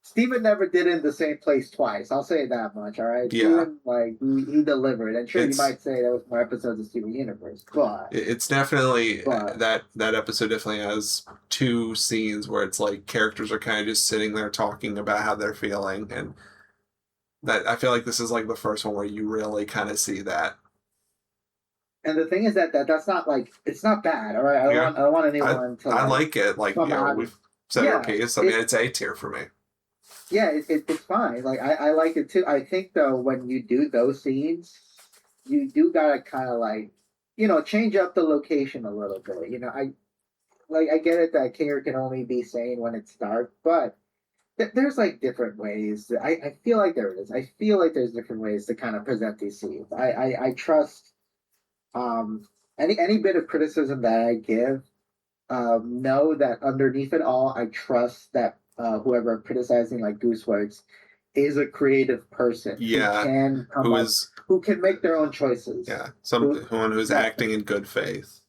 Steven never did it in the same place twice. I'll say that much, all right? Yeah. Steven, he delivered. And sure, you might say there was more episodes of Steven Universe, but... It's definitely... That episode definitely has two scenes where it's like characters are kind of just sitting there talking about how they're feeling, and that I feel like this is like the first one where you really kind of see that. And the thing is that's not it's not bad, all right? I don't want anyone to... I like it. We've said our piece. I mean, it's A tier for me. Yeah, it's fine. I like it too. I think though when you do those scenes, you do gotta kind of change up the location a little bit. I get it that Kinger can only be sane when it's dark, but there's different ways. I feel like there is. I feel like there's different ways to kind of present these scenes. I trust any bit of criticism that I give. Know that underneath it all, I trust that. Whoever criticizing Gooseworks is a creative person. Yeah, who can make their own choices. Yeah, someone who's acting in good faith.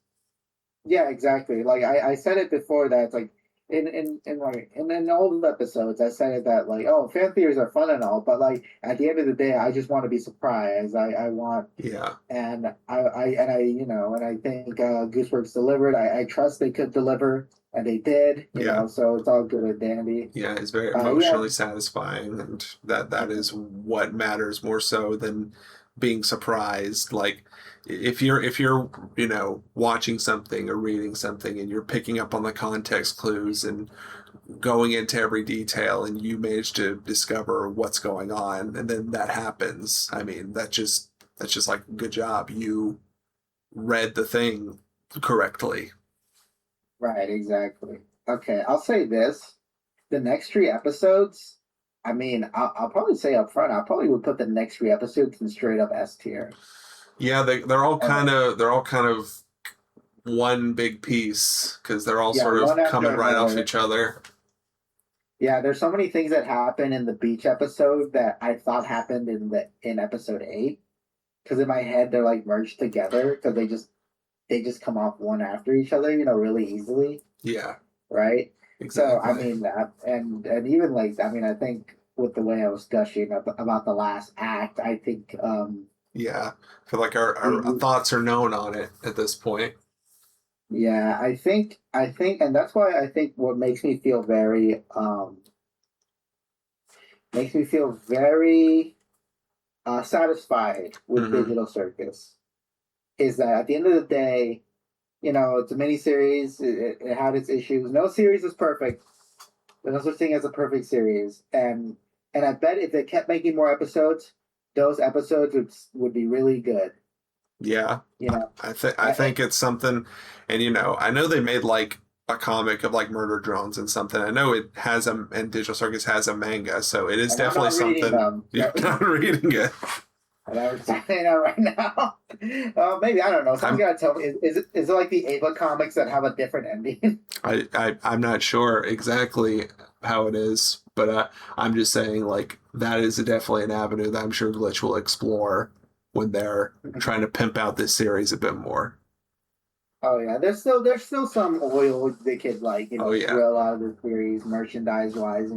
Yeah, exactly. I said it before that it's in old episodes, I said that like, oh, fan theories are fun and all, but like at the end of the day, I just want to be surprised. I want, Yeah. and and I think Gooseworks delivered. I trust they could deliver, and they did. Yeah. So it's all good and dandy. Yeah, it's very Yeah. emotionally satisfying, and that is what matters more so than being surprised. Like if you're watching something or reading something and you're picking up on the context clues and going into every detail and you manage to discover what's going on and then that happens. I mean, that's just like good job. You read the thing correctly. Right, exactly. Okay, I'll say this. The next three episodes, I mean, I'll probably say up front, I probably would put the next three episodes in straight up S tier. Yeah, they're all kind of one big piece because they're all Yeah, sort one of after coming right off another. each other. Yeah, there's so many things that happen in the beach episode that I thought happened in episode 8. Because in my head they're like merged together because they just come off one after each other, really easily, Yeah, right? So I exactly. mean that, and even like I mean I think with the way I was gushing about the last act, I think Yeah, I feel like our we thoughts are known on it at this point. yeah, I think, and that's why I think what makes me feel very satisfied with Hmm. Digital Circus is that at the end of the day, it's a mini series. It had its issues. No series is perfect. There's no such thing as a perfect series, and I bet if they kept making more episodes, those episodes would be really good. Yeah, You know, I I, think it's something, and I know they made like a comic of like murder drones and something. I know it has and Digital Circus has a manga, so it is and I'm definitely not reading something. them. You're not reading it. And I'm saying that right now. Maybe I don't know. Someone's I'm gotta tell me. Is it like the Ava comics that have a different ending? I'm not sure exactly how it is, but I'm just saying like that is definitely an avenue that I'm sure Glitch will explore when they're trying to pimp out this series a bit more. Oh yeah, there's still some oil they could like Oh yeah. drill out of the series merchandise wise.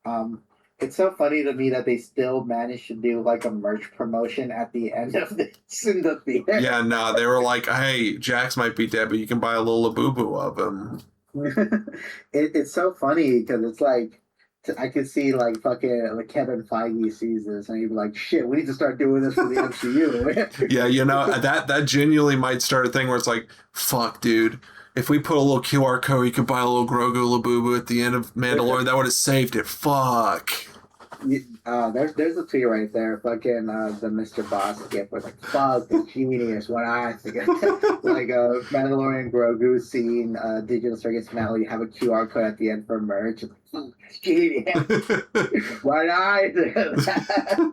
Um, it's so funny to me that they still managed to do like a merch promotion at the end of this in the theater. Yeah, no, they were like, hey, Jax might be dead, but you can buy a little boo boo of him. It's so funny because it's like I could see like fucking like Kevin Feige sees this and he'd be like, "Shit, we need to start doing this for the MCU." Yeah, that genuinely might start a thing where it's like, fuck, dude. If we put a little QR code, you could buy a little Grogu Labubu at the end of Mandalorian. That would have saved it. Fuck. There's a tweet right there. Fucking the Mr. Boss gift was like, "Fuck the genius." When I think like Mandalorian Grogu scene, Digital Circus finale, have a QR code at the end for merch. It's like, "Fuck, that's genius." When I do that.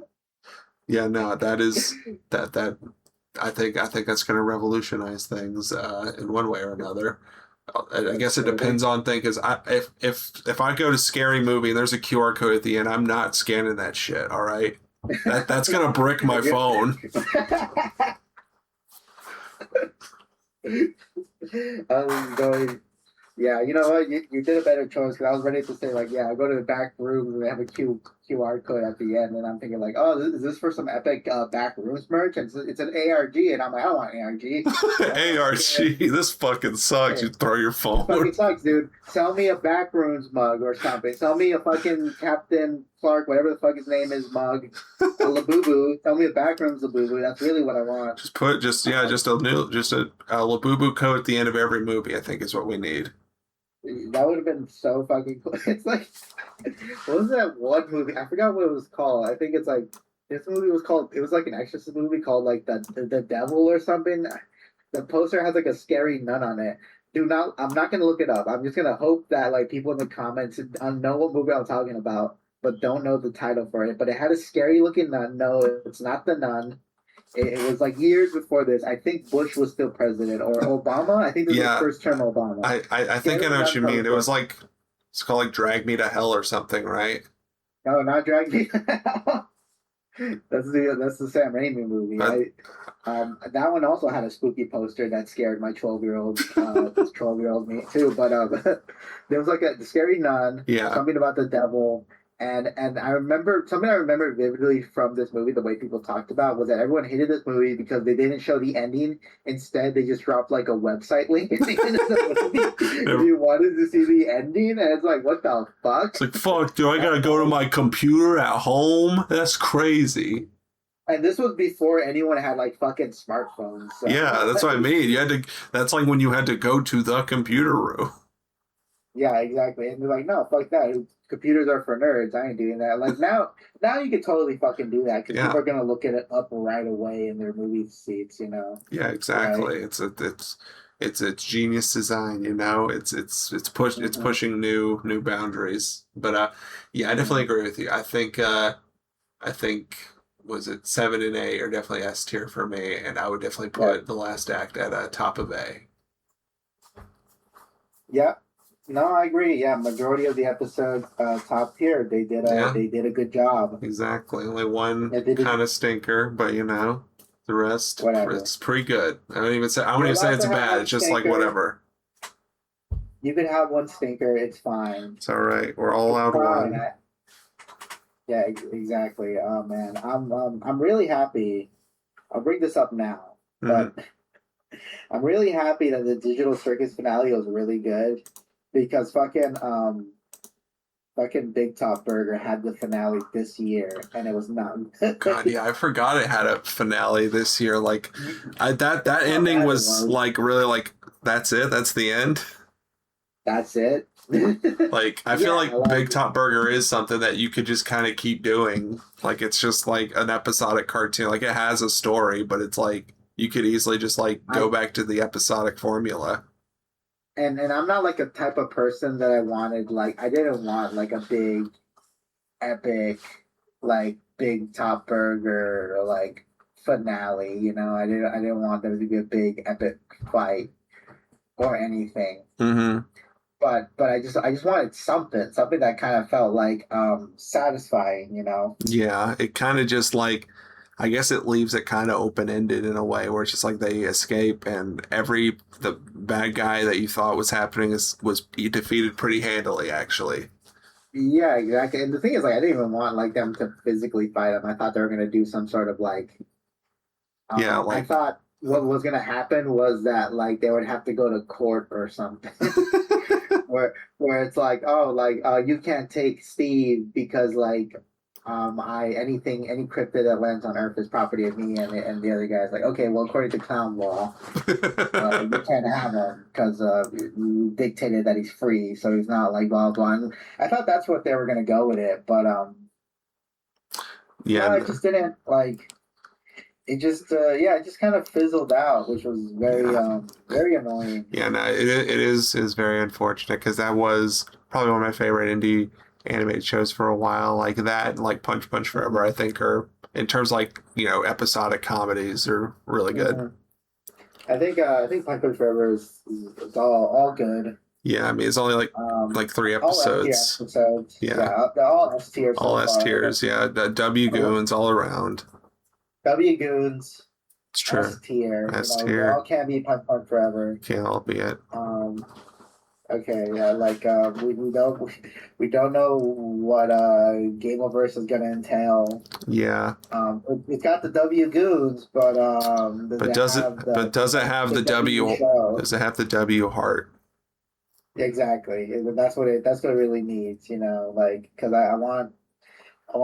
Yeah, no, that is that I think that's going to revolutionize things in one way or another. I guess it depends on thing because if I go to Scary Movie and there's a QR code at the end, I'm not scanning that shit. All right, that's gonna brick my phone. I'm going. Yeah, you know what? You did a better choice because I was ready to say like, yeah, I go to the back room and they have a QR code at the end, and I'm thinking like, oh, is this for some epic back rooms merch? And it's an ARG, and I'm like, I don't want ARG. ARG, this fucking sucks. You throw your phone. Fucking sucks, dude. Sell me a backrooms mug or something. Sell me a fucking Captain Clark, whatever the fuck his name is, mug. A Labubu. Sell me a backrooms Labubu. That's really what I want. Just a Labubu code at the end of every movie. I think is what we need. That would have been so fucking cool. It's like, what was that one movie? I forgot what it was called. I think it's like this movie was called. It was like an exorcist movie called like the Devil or something. The poster has like a scary nun on it. Do not. I'm not gonna look it up. I'm just gonna hope that like people in the comments know what movie I'm talking about, but don't know the title for it. But it had a scary looking nun. No, it's not the nun. It was like years before this. I think Bush was still president or Obama. I think this was Yeah, first term Obama. I think I Scary know what nun you mean. It was poster. like it's called like Drag Me to Hell or something, right? No, not Drag Me. That's the Sam Raimi movie. But That one also had a spooky poster that scared my 12-year-old, 12-year-old me too. But there was like the scary nun, Yeah. something about the devil, and I remember something I remember vividly from this movie. The way people talked about was that everyone hated this movie because they didn't show the ending. Instead, they just dropped like a website link at the end of the movie if you wanted to see the ending, and it's like, what the fuck? It's like, fuck, dude, I gotta go to my computer at home? That's crazy. And this was before anyone had like fucking smartphones. So. Yeah, that's what I mean. You had to. That's like when you had to go to the computer room. Yeah, exactly. And they're like, no, fuck that. Computers are for nerds. I ain't doing that. Like now you can totally fucking do that because people are gonna look it up right away in their movie seats. You know. Yeah, exactly. Right? It's genius design. You know, it's pushing new boundaries. But yeah, I definitely agree with you. I think. Was it 7 and 8 are definitely S tier for me, and I would definitely put the last act at top of A. Yeah, no, I agree. Yeah, majority of the episodes top tier. They did a good job. Exactly. Only one kind of stinker, but you know, the rest it's pretty good. I wouldn't even say it's bad. It's just like whatever. You can have one stinker. It's fine. It's all right. We're all allowed one. Yeah, exactly. Oh man, I'm really happy. I'll bring this up now, but I'm really happy that the Digital Circus finale was really good because fucking Big Top Burger had the finale this year and it was not good. God, yeah, I forgot it had a finale this year. Like, that ending was like really like that's it. That's the end. That's it. Like, I feel like Big Top Burger is something that you could just kind of keep doing. Like, it's just like an episodic cartoon. Like, it has a story, but it's like you could easily just like go back to the episodic formula. And I'm not like a type of person that I didn't want like a big epic like Big Top Burger or like finale, you know. I didn't want there to be a big epic fight or anything. Mm-hmm. But I just wanted something that kind of felt like satisfying, you know. Yeah, it kind of just like, I guess it leaves it kind of open ended in a way where it's just like they escape and the bad guy that you thought was happening was defeated pretty handily actually. Yeah, exactly. And the thing is, like, I didn't even want like them to physically fight him. I thought they were gonna do some sort of like. I thought what was gonna happen was that like they would have to go to court or something. where it's like, you can't take Steve because like any cryptid that lands on Earth is property of me, and the other guy's like, okay, well, according to clown law, you can't have him because you dictated that he's free, so he's not like blah blah. And I thought that's what they were gonna go with it, but no, it just didn't like. It just kind of fizzled out, which was very annoying. Yeah, no, it is very unfortunate because that was probably one of my favorite indie animated shows for a while. Like that, like Punch Forever, I think are in terms of like, you know, episodic comedies are really good. Mm-hmm. I think Punch Forever is all good. Yeah, I mean it's only like 3 episodes. All episodes. Yeah, all S tiers. All S tiers. Yeah, the W Goons all around. W Goons. It's true. S tier. S tier. All can't be Punch Forever. Can't all be it. Okay, yeah, like we don't know what Gameoverse is gonna entail. Yeah. It's got the W Goons, but does it have the W? Does it have the W heart? Exactly. That's what it really needs, you know, like because I want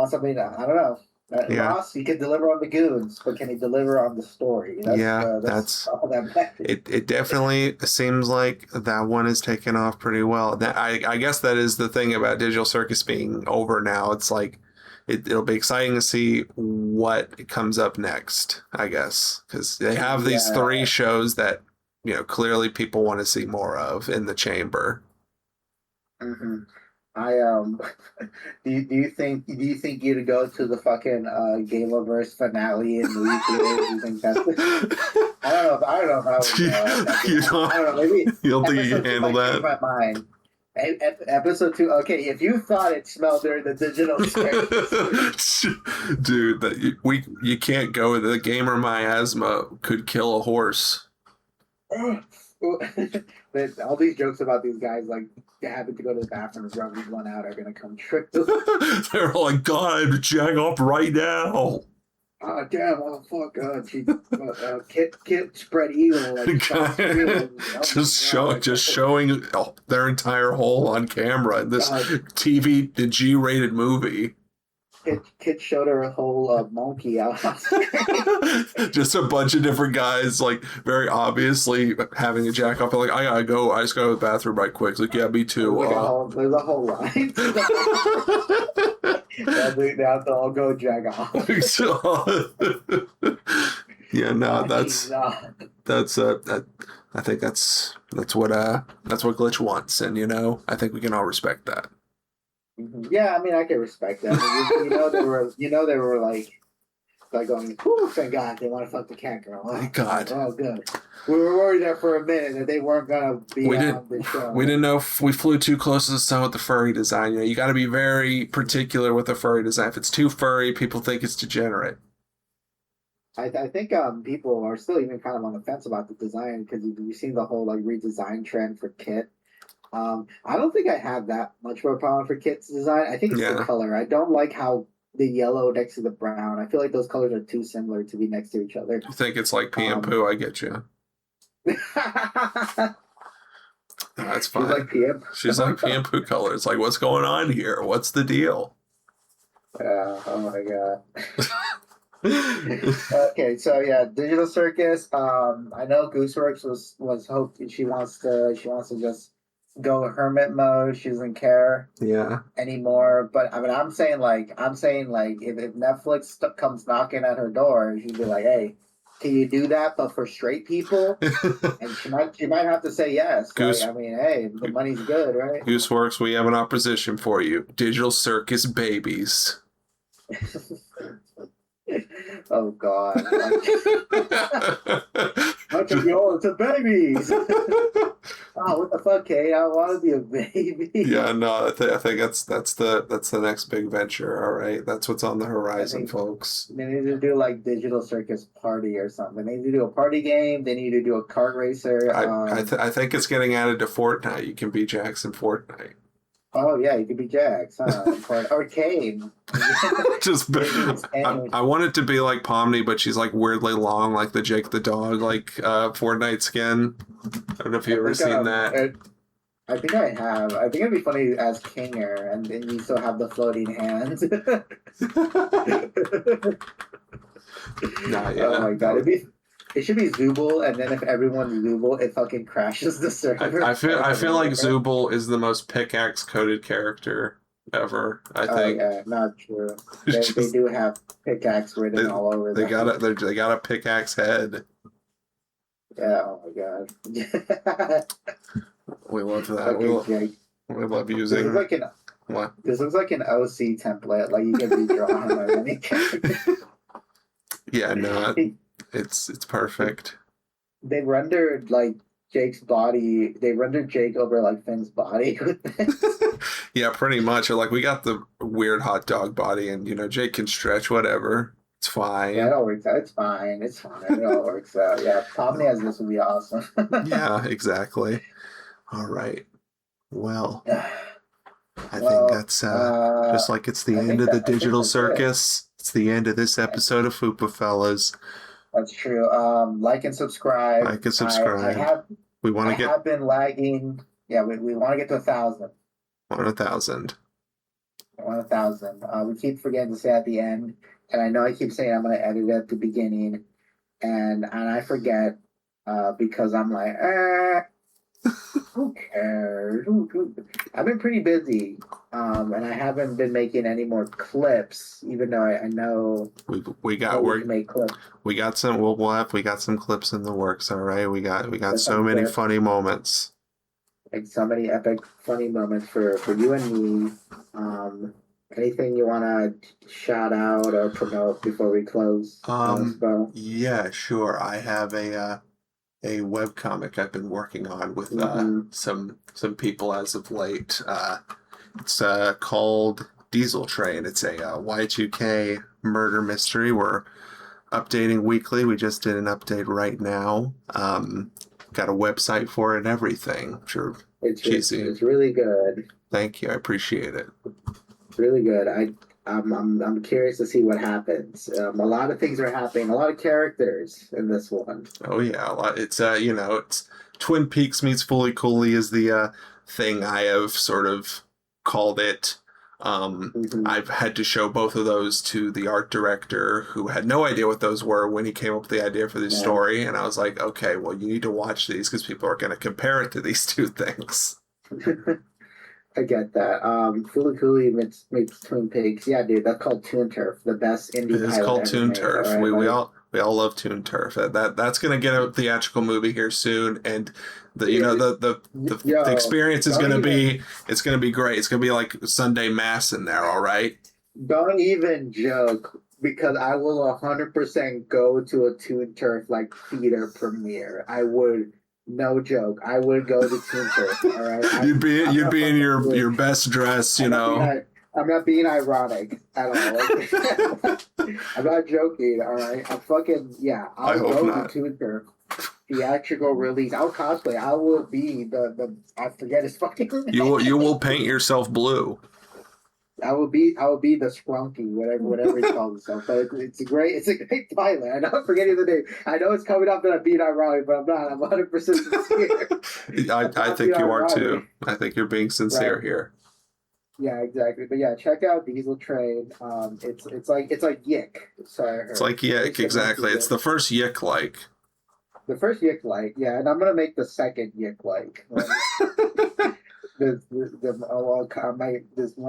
something I don't know. Ross, he can deliver on the Goons, but can he deliver on the story? That's all that matters. It definitely seems like that one is taken off pretty well. I guess that is the thing about Digital Circus being over now. It's like it'll be exciting to see what comes up next, I guess, because they have these 3 shows that, you know, clearly people want to see more of in the chamber. Mm-hmm. Do you think you'd go to the fucking Gameoverse finale in movie theaters? You think that's I don't know if I would go. I don't know, maybe you don't think you can handle that? My mind. Episode 2. Okay, if you thought it smelled during the digital circus, Dude, you can't go with the gamer miasma could kill a horse. but all these jokes about these guys like having to go to the bathroom and rubbing one out are gonna come true. They're like, God, I have to jack off right now. Oh damn! Oh fuck! Kit spread eagle like Just showing their entire hole on camera in this TV G-rated movie. Kit showed her a whole monkey out. Just a bunch of different guys, like very obviously having a jack off. Like, I gotta go. I just gotta go to the bathroom right quick. It's like, yeah, me too. There's a whole line. They have to all go jack off. Yeah, no, I think that's what Glitch wants, and I think we can all respect that. Yeah, I mean, I can respect that. They were like going, "Whew, thank God, they want to fuck the cat girl." Oh, thank God. Oh, good. We were worried there for a minute that they weren't gonna be on the show. We didn't know if we flew too close to the sun with the furry design. You got to be very particular with the furry design. If it's too furry, people think it's degenerate. I think people are still even kind of on the fence about the design because you've seen the whole like redesign trend for Kit. I don't think I have that much of a problem for Kit's design. I think it's the color. I don't like how the yellow next to the brown. I feel like those colors are too similar to be next to each other. You think it's like pee and poo? I get you. That's fine. She's like pee and poo color. It's like, what's going on here? What's the deal? Oh my God. Okay, so yeah, Digital Circus. I know Gooseworks was hoping she wants to just go hermit mode. She doesn't care anymore. But I mean, I'm saying like if Netflix comes knocking at her door, she'd be like, "Hey, can you do that, but for straight people?" And she might have to say yes. I mean, hey, the money's good, right? Gooseworks, we have an opposition for you. Digital Circus babies. Oh God! Bunch of y'all to babies. Oh, what the fuck, Kate? I want to be a baby. Yeah, no, I think that's the next big venture. All right, that's what's on the horizon, folks. They need to do like Digital Circus Party or something. They need to do a party game. They need to do a kart racer. I think it's getting added to Fortnite. You can be Jackson Fortnite. Oh yeah, you could be Jax, huh? Or Kane. I want it to be like Pomni, but she's like weirdly long, like the Jake the dog, like Fortnite skin. I don't know if you've ever seen that. I think I have. I think it'd be funny as Kinger, and then you still have the floating hands. Oh my God, it should be Zooble, and then if everyone's Zooble, it fucking crashes the server. I feel like Zooble is the most pickaxe coded character ever. I think. Yeah, not true. They do have pickaxe written all over. They got a pickaxe head. Yeah. Oh my God. We love that. We love using. This looks like an OC template. Like you can redraw him on any character. Yeah, no. It's perfect. They rendered like Jake's body. They rendered Jake over like Finn's body. Yeah, pretty much. Or like we got the weird hot dog body, and Jake can stretch. Whatever, it's fine. Yeah, it all works out. It's fine. It all works out. Yeah, Pomni as this would be awesome. Yeah, exactly. All right. Well, I think that's just like it's the end of the Digital Circus. It's the end of this episode of Fupa Fellas. That's true. Like and subscribe. We have been lagging. Yeah, we want to get to 1,000. 1,000. 1,000. We keep forgetting to say at the end, and I know I keep saying I'm going to edit it at the beginning, and I forget because I'm like, who cares? I've been pretty busy, and I haven't been making any more clips, even though I know we can make clips. We got some. We got some clips in the works. All right, we got so many funny moments. Like so many epic funny moments for you and me. Anything you want to shout out or promote before we close? Yeah, sure. I have a a webcomic I've been working on with some people as of late. It's called Diesel Train. It's a Y2K murder mystery. We're updating weekly. We just did an update right now. Got a website for it and everything. I'm sure It's really good. Thank you. I appreciate it. It's really good. I'm curious to see what happens. A lot of things are happening. A lot of characters in this one. Oh yeah, a lot. It's it's Twin Peaks meets Fully Cooley is the thing I have sort of called it. I've had to show both of those to the art director, who had no idea what those were when he came up with the idea for the story, and I was like, okay, well, you need to watch these because people are going to compare it to these two things. I get that. Fully Cooley meets Twin Peaks. Yeah, dude, that's called Toon Turf, the best indie. It is called Toon Turf. Right? We all love Toon Turf. That's going to get a theatrical movie here soon, and the experience is going to be great. It's going to be like Sunday Mass in there. All right. Don't even joke, because I will 100% go to a Toon Turf like theater premiere. I would. No joke. I would go to Toon Turf. All right. You'd be in your best dress. I'm not being ironic at all. I'm not joking. All right. I'll go to Toon Turf. Theatrical release. I'll cosplay. I will be the I forget his fucking name. You will paint yourself blue. I will be the Sprunky, whatever he calls himself. But it's a great pilot. I know I'm forgetting the name. I know it's coming up that I'm being ironic, but I'm not. I'm 100% sincere. I think you are too. I think you're being sincere here. Yeah, exactly. But yeah, check out Diesel Train. It's like Yick. Sorry. It's like Yick, exactly. It's the first Yick like. The first Yick like, yeah, and I'm gonna make the second Yick like. When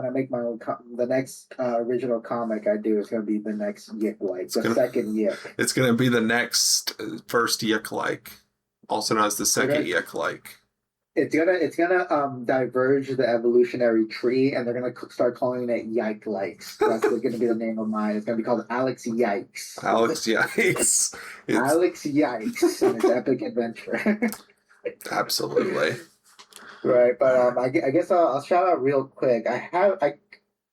I make my own the next original comic I do is gonna be the next Yick like, second Yick. It's gonna be the next first Yick like, also known as the second Yick like. It's gonna diverge the evolutionary tree, and they're gonna start calling it Yike Likes. That's gonna be the name of mine. It's gonna be called Alex Yikes. Alex Yikes. Alex Yikes and its epic adventure. Absolutely. Right, but I guess I'll shout out real quick. I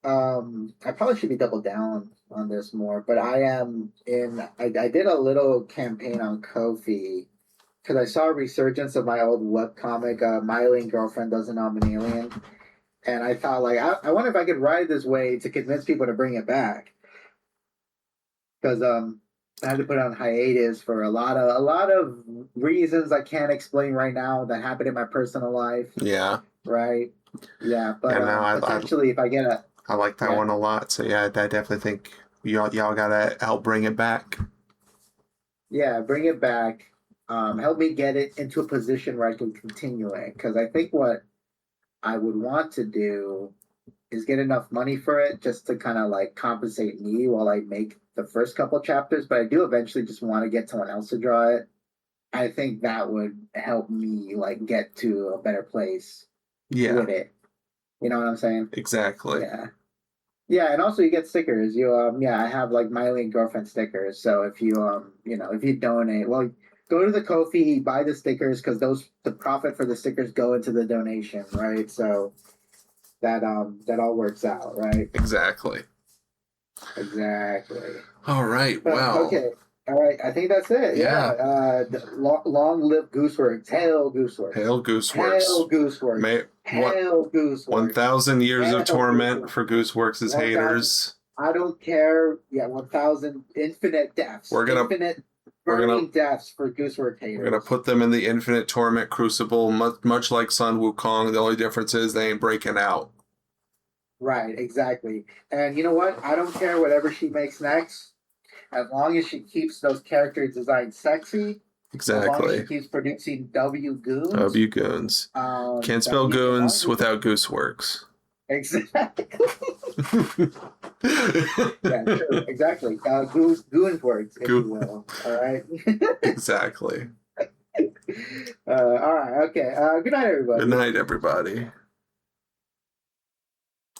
probably should be double down on this more, but I did a little campaign on Ko-fi because I saw a resurgence of my old webcomic, My Alien Girlfriend Doesn't Know I'm an Alien, and I thought, like, I wonder if I could ride this way to convince people to bring it back, because I had to put it on hiatus for a lot of reasons I can't explain right now that happened in my personal life. Yeah. Right. Yeah, but essentially, if I get I like that one a lot. So yeah, I definitely think y'all gotta help bring it back. Yeah, bring it back. Help me get it into a position where I can continue it, because I think what I would want to do is get enough money for it just to kind of like compensate me while I make the first couple chapters, but I do eventually just want to get someone else to draw it. I think that would help me like get to a better place with it. You know what I'm saying? Exactly. Yeah, and also you get stickers. I have like My Alien Girlfriend stickers. So if you if you donate, well, go to the Ko-fi, buy the stickers, because the profit for the stickers go into the donation, right? So that all works out, right? Exactly. All right. Wow. Okay. All right. I think that's it. Yeah. Long live Gooseworks. Hail Gooseworks. Hail Gooseworks. Hail Gooseworks. Hail Gooseworks. 1,000 years of torment for Gooseworks' haters. I don't care. Yeah, 1,000 infinite deaths. Infinite burning deaths for Gooseworks haters. We're gonna put them in the infinite torment crucible, much like Sun Wukong. The only difference is they ain't breaking out. Right, exactly. And you know what? I don't care whatever she makes next, as long as she keeps those character designs sexy. Exactly. As long as she keeps producing W Goons. W Goons. Can't spell goons without Gooseworks. Exactly. Yeah, true. Exactly. Goons works, if you will. All right. Exactly. All right. Okay. Good night, everybody. Good night, everybody.